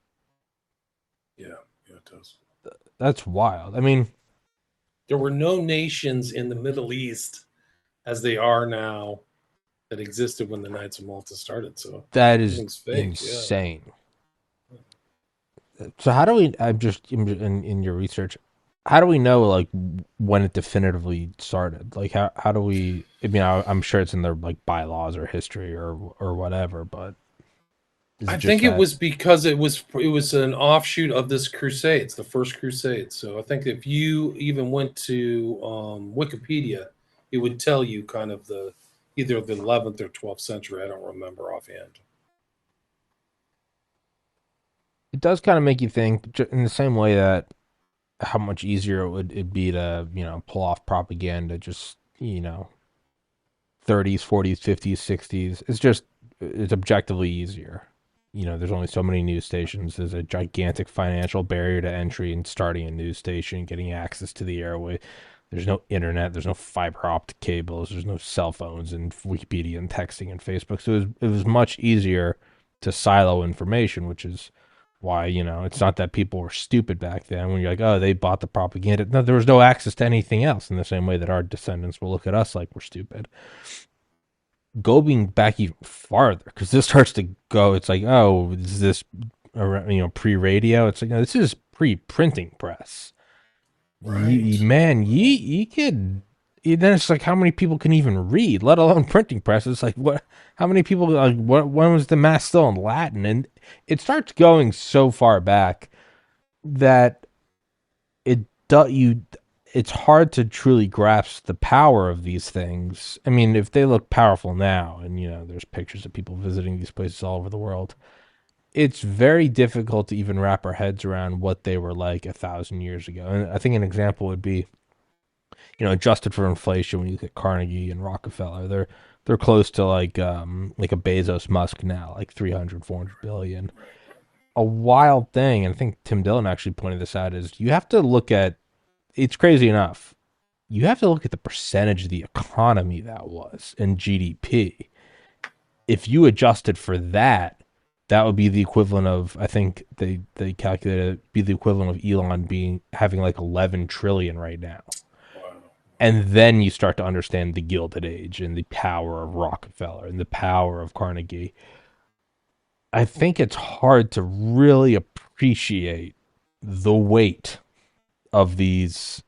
B: Yeah, it does.
A: That's wild. I mean,
B: there were no nations in the Middle East as they are now that existed when the Knights of Malta started. So
A: that is insane. Yeah. So how do we? I'm just in your research. How do we know like when it definitively started? Like how do we? I mean, I'm sure it's in their like bylaws or history or whatever, but
B: I think it was because it was an offshoot of this Crusades, the first Crusade. So I think if you even went to Wikipedia, it would tell you kind of either the 11th or 12th century. I don't remember offhand.
A: It does kind of make you think in the same way that how much easier it'd be to, pull off propaganda just, 30s, 40s, 50s, 60s. It's objectively easier. There's only so many news stations. There's a gigantic financial barrier to entry in starting a news station, getting access to the airway. There's no internet. There's no fiber optic cables. There's no cell phones and Wikipedia and texting and Facebook. So it was much easier to silo information, which is why, it's not that people were stupid back then when you're like, oh, they bought the propaganda. No, there was no access to anything else in the same way that our descendants will look at us like we're stupid. Going back even farther, because this starts to go, it's like, oh, is this, pre-radio? It's like, no, this is pre-printing press. Right. You could, then it's like, how many people can even read, let alone printing press? It's like, how many people, like, when was the mass still in Latin? And it starts going so far back that it's hard to truly grasp the power of these things. I mean, if they look powerful now, and there's pictures of people visiting these places all over the world, it's very difficult to even wrap our heads around what they were like 1,000 years ago. And I think an example would be, adjusted for inflation, when you look at Carnegie and Rockefeller, they're close to like a Bezos Musk now, like 300, 400 billion. A wild thing, and I think Tim Dillon actually pointed this out, is you have to look at, it's crazy enough, you have to look at the percentage of the economy that was in GDP. If you adjusted for that, That would be the equivalent of, I think they calculated it'd be the equivalent of Elon being having like 11 trillion right now.
B: Wow.
A: And then you start to understand the Gilded Age and the power of Rockefeller and the power of Carnegie. I think it's hard to really appreciate the weight of these,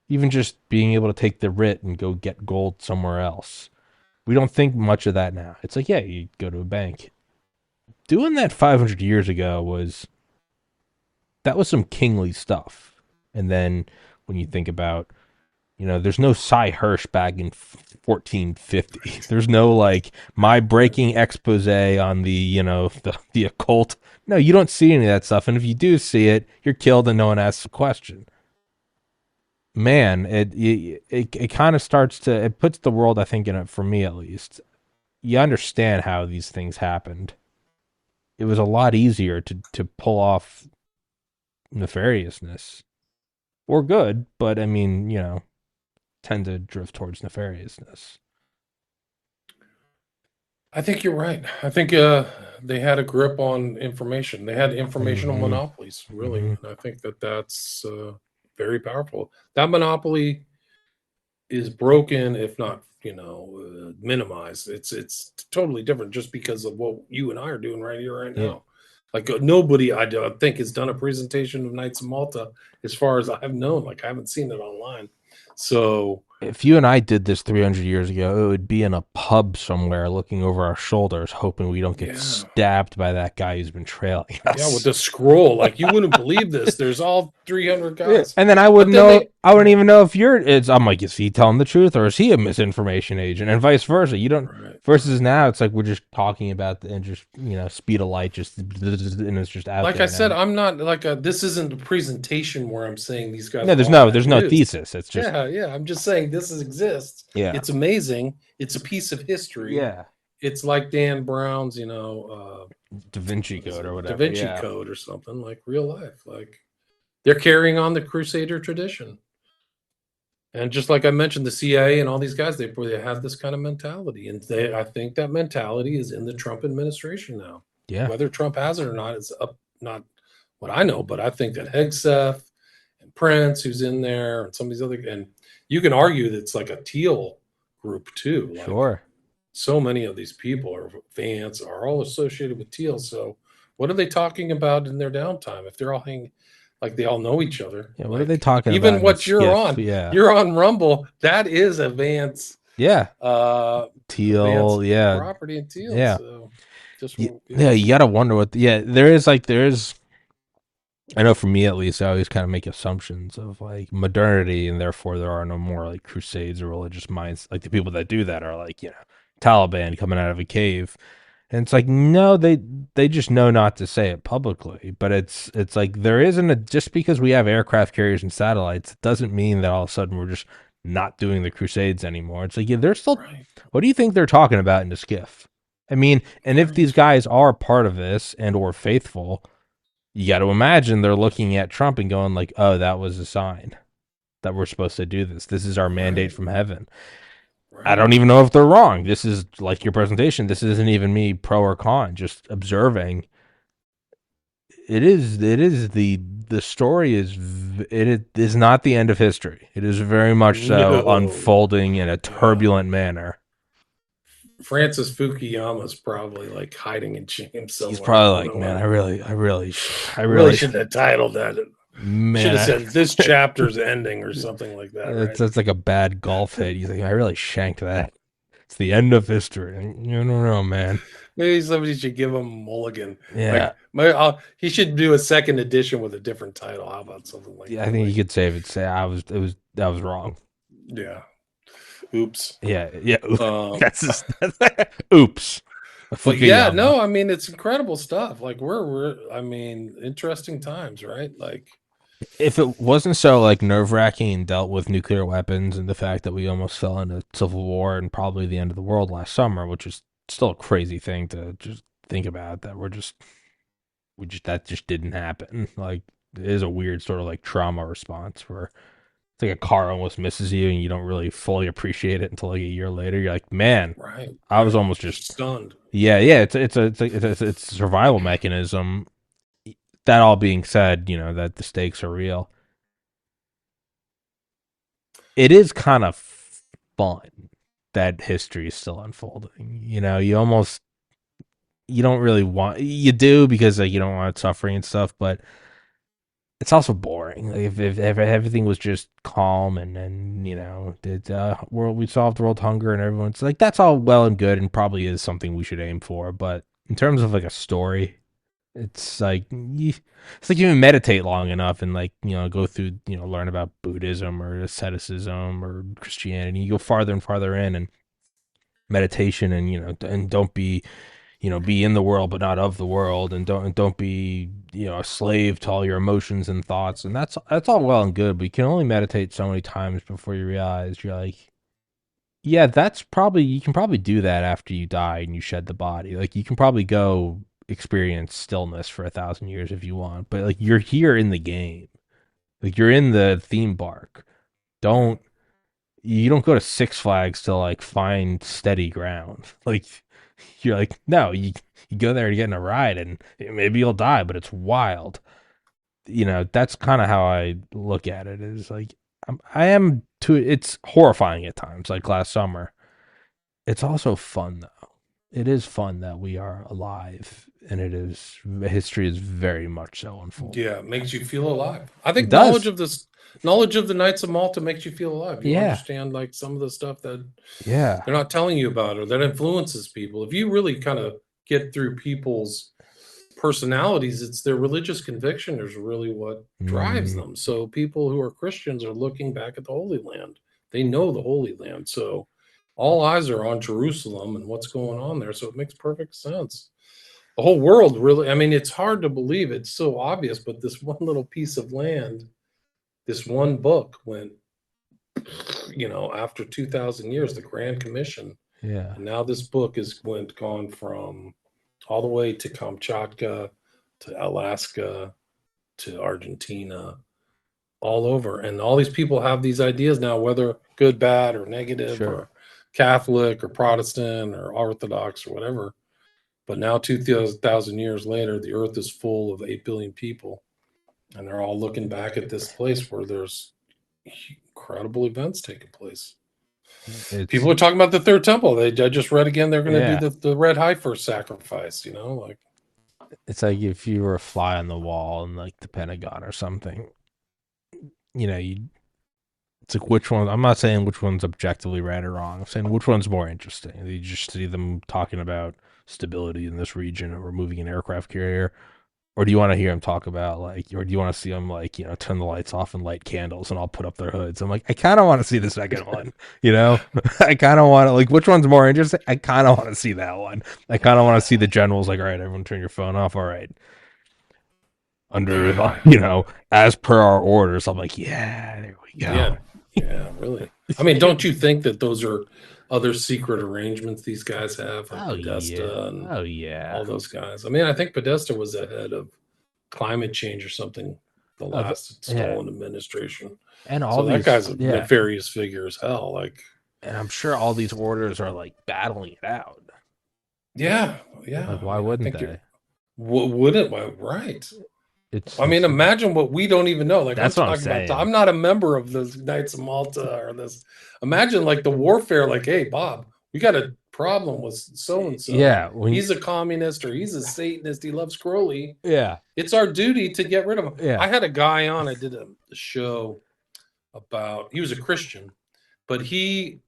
A: even just being able to take the writ and go get gold somewhere else. We don't think much of that now. It's like, yeah, you go to a bank. Doing that 500 years ago was, that was some kingly stuff. And then when you think about, there's no Cy Hirsch back in 1450. There's no like my breaking expose on the, the occult. No, you don't see any of that stuff. And if you do see it, you're killed and no one asks a question. Man, it kind of starts to, it puts the world, I think, in it, for me at least. You understand how these things happened. It was a lot easier to pull off nefariousness or good, but I mean, tend to drift towards nefariousness.
B: I think you're right. I think they had a grip on information. They had informational
A: Mm-hmm.
B: monopolies, really,
A: Mm-hmm.
B: and I think that that's very powerful. That monopoly is broken, if not, minimized. It's totally different just because of what you and I are doing right here, right
A: Yeah.
B: now. Like nobody, I don't think, has done a presentation of Knights of Malta, as far as I've known. Like I haven't seen it online. So
A: If you and I did this 300 years ago, it would be in a pub somewhere looking over our shoulders, hoping we don't get
B: yeah,
A: stabbed by that guy who's been trailing
B: yeah, with
A: us.
B: the scroll, like you wouldn't believe this. There's all 300
A: Yeah.
B: guys,
A: And then I
B: but
A: wouldn't
B: then
A: know.
B: they,
A: I wouldn't even know if I'm like, is he telling the truth or is he a misinformation agent, and vice versa. You don't.
B: right,
A: Versus
B: right.
A: now, it's like we're just talking about and just speed of light, just and it's just out
B: Like I
A: there
B: said,
A: now.
B: I'm not like this isn't a presentation where I'm saying these guys
A: No,
B: are
A: there's
B: all
A: no
B: bad
A: there's no
B: news.
A: thesis. It's just
B: Yeah, yeah. I'm just saying exists.
A: yeah,
B: It's amazing. It's a piece of history.
A: yeah.
B: It's like Dan Brown's,
A: Da Vinci
B: what is
A: Code or
B: it, Da
A: whatever.
B: Vinci
A: Yeah,
B: Code or something, like real life. Like they're carrying on the Crusader tradition. And just like I mentioned, the CIA and all these guys, they have this kind of mentality, and I think that mentality is in the Trump administration now.
A: yeah,
B: Whether Trump has it or not is up, not what I know, but I think that Hegseth and Prince, who's in there, and some of these other, and you can argue that it's like a teal group too. Like
A: sure.
B: so many of these people are Vance are all associated with teal. So what are they talking about in their downtime if they're all hanging? Like they all know each other.
A: Yeah, what are they
B: Like
A: talking about
B: even
A: in a
B: what
A: skiff? Yeah,
B: you're on Rumble. That is
A: yeah.
B: A Vance
A: Teal, yeah,
B: property in Teal.
A: yeah.
B: So just
A: Yeah, you gotta wonder what. Yeah, there is. I know for me at least, I always kind of make assumptions of like modernity, and therefore there are no more like crusades or religious minds. Like the people that do that are like Taliban coming out of a cave, and it's like no, they just know not to say it publicly. But it's like there isn't a, just because we have aircraft carriers and satellites, it doesn't mean that all of a sudden we're just not doing the crusades anymore. It's like, yeah, they're still.
B: right,
A: What do you think they're talking about in the skiff? I mean, and if these
B: right,
A: guys are part of this and or faithful, you got to imagine they're looking at Trump and going like, "Oh, that was a sign that we're supposed to do this. This is our mandate
B: right,
A: from heaven." I
B: right.
A: don't even know if they're wrong. This is like your presentation. This isn't even me pro or con, just observing. It is the story is not the end of history. It is very much so
B: No,
A: unfolding in a
B: no.
A: turbulent manner.
B: Francis Fukuyama's probably like hiding in shame
A: He's
B: somewhere. I
A: probably
B: don't
A: like,
B: know
A: man,
B: what.
A: I
B: Really
A: really,
B: shouldn't have titled that. Should have
A: man,
B: said this chapter's ending or something like that,
A: it's
B: right?
A: that's like a bad golf hit. He's like, I really shanked that. It's the end of history. You don't know, man.
B: Maybe somebody should give him a mulligan.
A: Yeah,
B: Like he should do a second edition with a different title. How about something like
A: yeah. I
B: that?
A: think you
B: Like,
A: could save it. Say I was. It was that was wrong.
B: yeah, oops.
A: Yeah, yeah.
B: Um,
A: That's just. Oops.
B: but yeah,
A: Fukuyama.
B: no, I mean it's incredible stuff. Like we're I mean, interesting times, right? Like,
A: If it wasn't so like nerve wracking and dealt with nuclear weapons and the fact that we almost fell into civil war and probably the end of the world last summer, which is still a crazy thing to just think about, that we just that just didn't happen. Like it is a weird sort of like trauma response for It's like a car almost misses you, and you don't really fully appreciate it until like a year later. You're like, man,
B: Right,
A: I was
B: right.
A: almost
B: You're
A: just
B: stunned.
A: yeah, yeah. It's a survival mechanism. That all being said, that the stakes are real. It is kind of fun that history is still unfolding. You don't really want you do because like you don't want suffering and stuff, but it's also boring. Like if everything was just calm and did world we solved world hunger and everyone's like that's all well and good and probably is something we should aim for, but in terms of like a story, it's like it's like you meditate long enough and like go through learn about Buddhism or asceticism or Christianity. You go farther and farther in and meditation and and don't be in the world but not of the world and don't be a slave to all your emotions and thoughts, and that's all well and good, but you can only meditate so many times before you realize you're like yeah, that's probably you can probably do that after you die and you shed the body. Like you can probably go experience stillness for 1,000 years if you want, but like you're here in the game, like you're in the theme park. Don't you don't go to Six Flags to like find steady ground. Like you're like no, you go there to get in a ride and maybe you'll die, but it's wild. That's kind of how I look at it. Is like I am too. It's horrifying at times, like last summer. It's also fun though. It is fun that we are alive, and it is history is very much so unfolding.
B: Yeah, it makes you feel alive. I
A: It
B: think
A: does.
B: knowledge of the Knights of Malta makes you feel alive. You
A: Yeah.
B: understand like some of the stuff that
A: Yeah.
B: they're not telling you about or that influences people. If you really kind of get through people's personalities, it's their religious conviction is really what drives
A: Mm,
B: them. So people who are Christians are looking back at the Holy Land. They know the Holy Land. So all eyes are on Jerusalem and what's going on there. So it makes perfect sense. The whole world really, I mean, it's hard to believe it's so obvious, but this one little piece of land, this one book went, after 2,000 years, the Grand Commission.
A: yeah.
B: And now this book is gone from all the way to Kamchatka, to Alaska, to Argentina, all over. And all these people have these ideas now, whether good, bad, or negative,
A: Sure.
B: or Catholic, or Protestant, or Orthodox, or whatever. But now, 2,000 years later, the earth is full of 8 billion people. And they're all looking back at this place where there's incredible events taking place.
A: It's
B: People are talking about the third temple. I just read again, they're going to do
A: yeah.
B: the red heifer sacrifice, like.
A: It's like if you were a fly on the wall in like the Pentagon or something. You it's like which one. I'm not saying which one's objectively right or wrong. I'm saying which one's more interesting. You just see them talking about stability in this region or removing an aircraft carrier, or do you want to hear them talk about like, or do you want to see them like turn the lights off and light candles and all put up their hoods? I'm like, I kind of want to see the second one. I kind of want to like which one's more interesting. I kind of want to see that one. I kind of want to see the generals like, all right, everyone turn your phone off. All right, under as per our orders. I'm like, yeah, there we
B: Yeah,
A: go.
B: yeah, really. I mean, don't you think that those are other secret arrangements these guys have, like
A: Oh yeah.
B: Podesta and
A: Oh yeah.
B: all those guys? I mean, I think Podesta was the head of climate change or something, the last
A: Yeah.
B: stolen administration.
A: And all
B: So that
A: these,
B: guy's a
A: yeah.
B: nefarious figure as hell. Like,
A: And I'm sure all these orders are like battling it out.
B: yeah, yeah.
A: Like,
B: I
A: why
B: mean, I
A: wouldn't
B: think you're.
A: they?
B: What would it? Why, right. I mean,
A: It's
B: imagine what we don't even know. Like I'm
A: that's what I'm
B: talking about,
A: saying.
B: I'm not a member of the Knights of Malta or this. Imagine like the warfare. Like, hey, Bob, we got a problem with so and so.
A: Yeah.
B: He's a communist or he's a Satanist. He loves Crowley.
A: Yeah.
B: It's our duty to get rid of him.
A: Yeah.
B: I had a guy on. I did a show about. He was a Christian, but he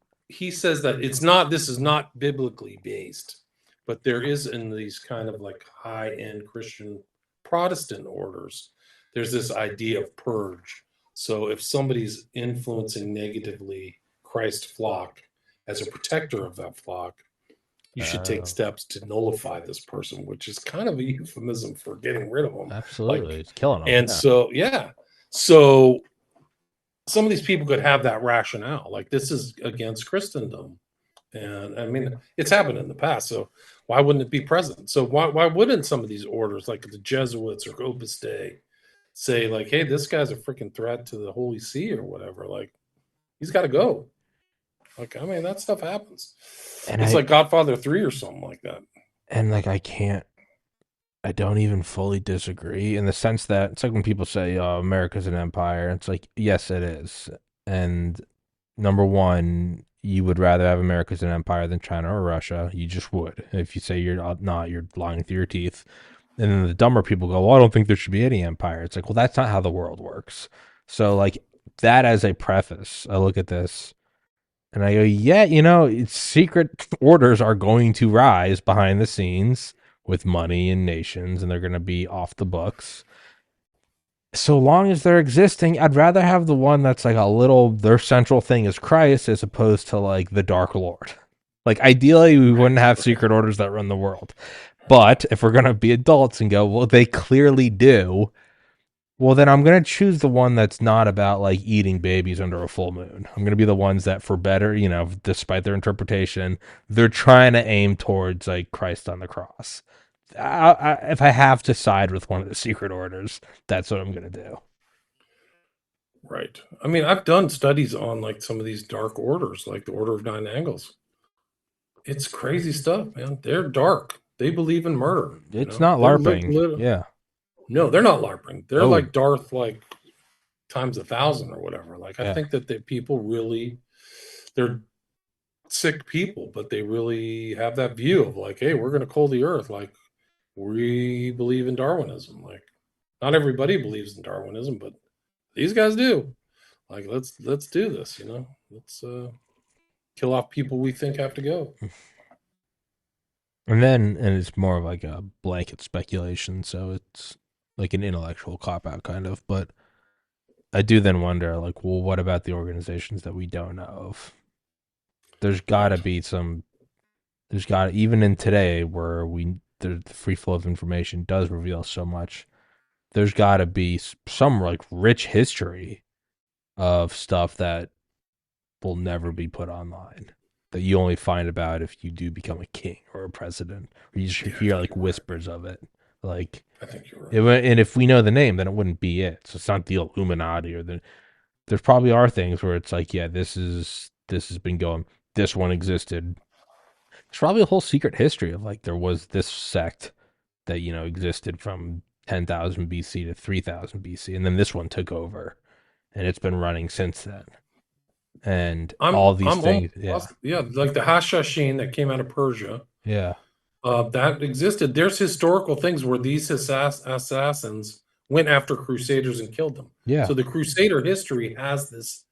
B: says that it's not. This is not biblically based, but there is in these kind of like high end Christian Protestant orders, there's this idea of purge. So if somebody's influencing negatively Christ's flock as a protector of that flock, you should take
A: Oh,
B: steps to nullify this person, which is kind of a euphemism for getting rid of them.
A: absolutely.
B: Like,
A: It's killing them.
B: and
A: Yeah.
B: so, yeah. So some of these people could have that rationale. Like, this is against Christendom. And I mean, it's happened in the past. So why wouldn't it be present? So why wouldn't some of these orders, like the Jesuits or Opus Dei, say like, hey, this guy's a freaking threat to the Holy See or whatever. Like, he's got to go. Like, I mean, that stuff happens.
A: And
B: It's
A: I
B: like Godfather 3 or something like that.
A: and like I don't even fully disagree in the sense that it's like when people say, "Oh, America's an empire." It's like, yes, it is. And number one, you would rather have America as an empire than China or Russia. You just would. If you say you're not, you're lying through your teeth. And then the dumber people go, well, I don't think there should be any empire. It's like, well, that's not how the world works. So, like, that as a preface, I look at this and I go, yeah, secret orders are going to rise behind the scenes with money and nations, and they're going to be off the books so long as they're existing, I'd rather have the one that's like a little, their central thing is Christ as opposed to like the Dark Lord. Like ideally, we wouldn't have secret orders that run the world. But if we're going to be adults and go, well, they clearly do, well, then I'm going to choose the one that's not about like eating babies under a full moon. I'm going to be the ones that, for better, despite their interpretation, they're trying to aim towards like Christ on the cross. If I have to side with one of the secret orders, that's what I'm going to do.
B: Right. I mean, I've done studies on like some of these dark orders, like the Order of Nine Angles. It's crazy stuff, man. They're dark. They believe in murder.
A: It's not
B: They're
A: LARPing. Yeah.
B: no, they're not LARPing. They're
A: Oh,
B: like Darth, like times 1,000 or whatever. Like I
A: yeah.
B: think that the people really, they're sick people, but they really have that view of like, hey, we're going to cool the earth. Like we believe in Darwinism. Like not everybody believes in Darwinism, but these guys do. Like let's do this. Let's kill off people we think have to go.
A: And it's more of like a blanket speculation, so it's like an intellectual cop out kind of. But I do then wonder, like, well, what about the organizations that we don't know of? There's got to
B: Right.
A: be some. There's got even in today where the free flow of information does reveal so much. There's got to be some like rich history of stuff that will never be put online that you only find about if you do become a king or a president, or you just
B: Yeah, I
A: hear
B: think
A: like
B: you're right.
A: whispers of it. Like,
B: I think you're right.
A: and if we know the name, then it wouldn't be it. So it's not the Illuminati or the. There probably are things where it's like, yeah, this has been going. This one existed. There's probably a whole secret history of like there was this sect that existed from 10,000 BC to 3,000 BC, and then this one took over, and it's been running since then. And all these
B: I'm almost
A: things, yeah,
B: positive. Yeah, like the Hashashin that came out of Persia,
A: yeah,
B: that existed. There's historical things where these assassins went after crusaders and killed them.
A: yeah,
B: So the crusader history has this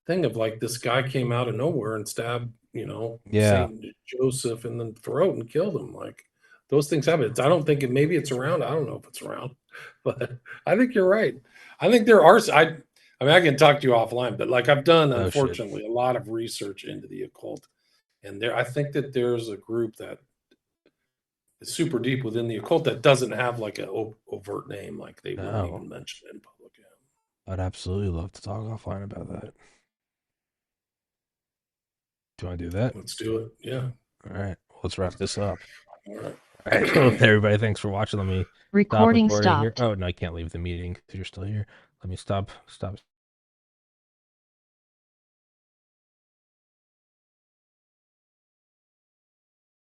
B: thing of like this guy came out of nowhere and stabbed,
A: yeah.
B: Saint Joseph in the throat and killed him. Like those things happen. I don't think maybe it's around. I don't know if it's around, but I think you're right. I think there are. I mean, I can talk to you offline, but like I've done,
A: Oh shit.
B: unfortunately, a lot of research into the occult, and I think that there's a group that is super deep within the occult that doesn't have like an overt name, like they won't
A: No,
B: even mention it in public. Yeah.
A: I'd absolutely love to talk offline about that. Do you want to do that?
B: Let's do it. Yeah.
A: All right. Well, let's wrap this up.
B: All right.
A: All right. Well, everybody, thanks for watching. Let me stop
C: Recording
A: recording here.
C: stopped.
A: Oh, no, I can't leave the meeting because you're still here. Let me stop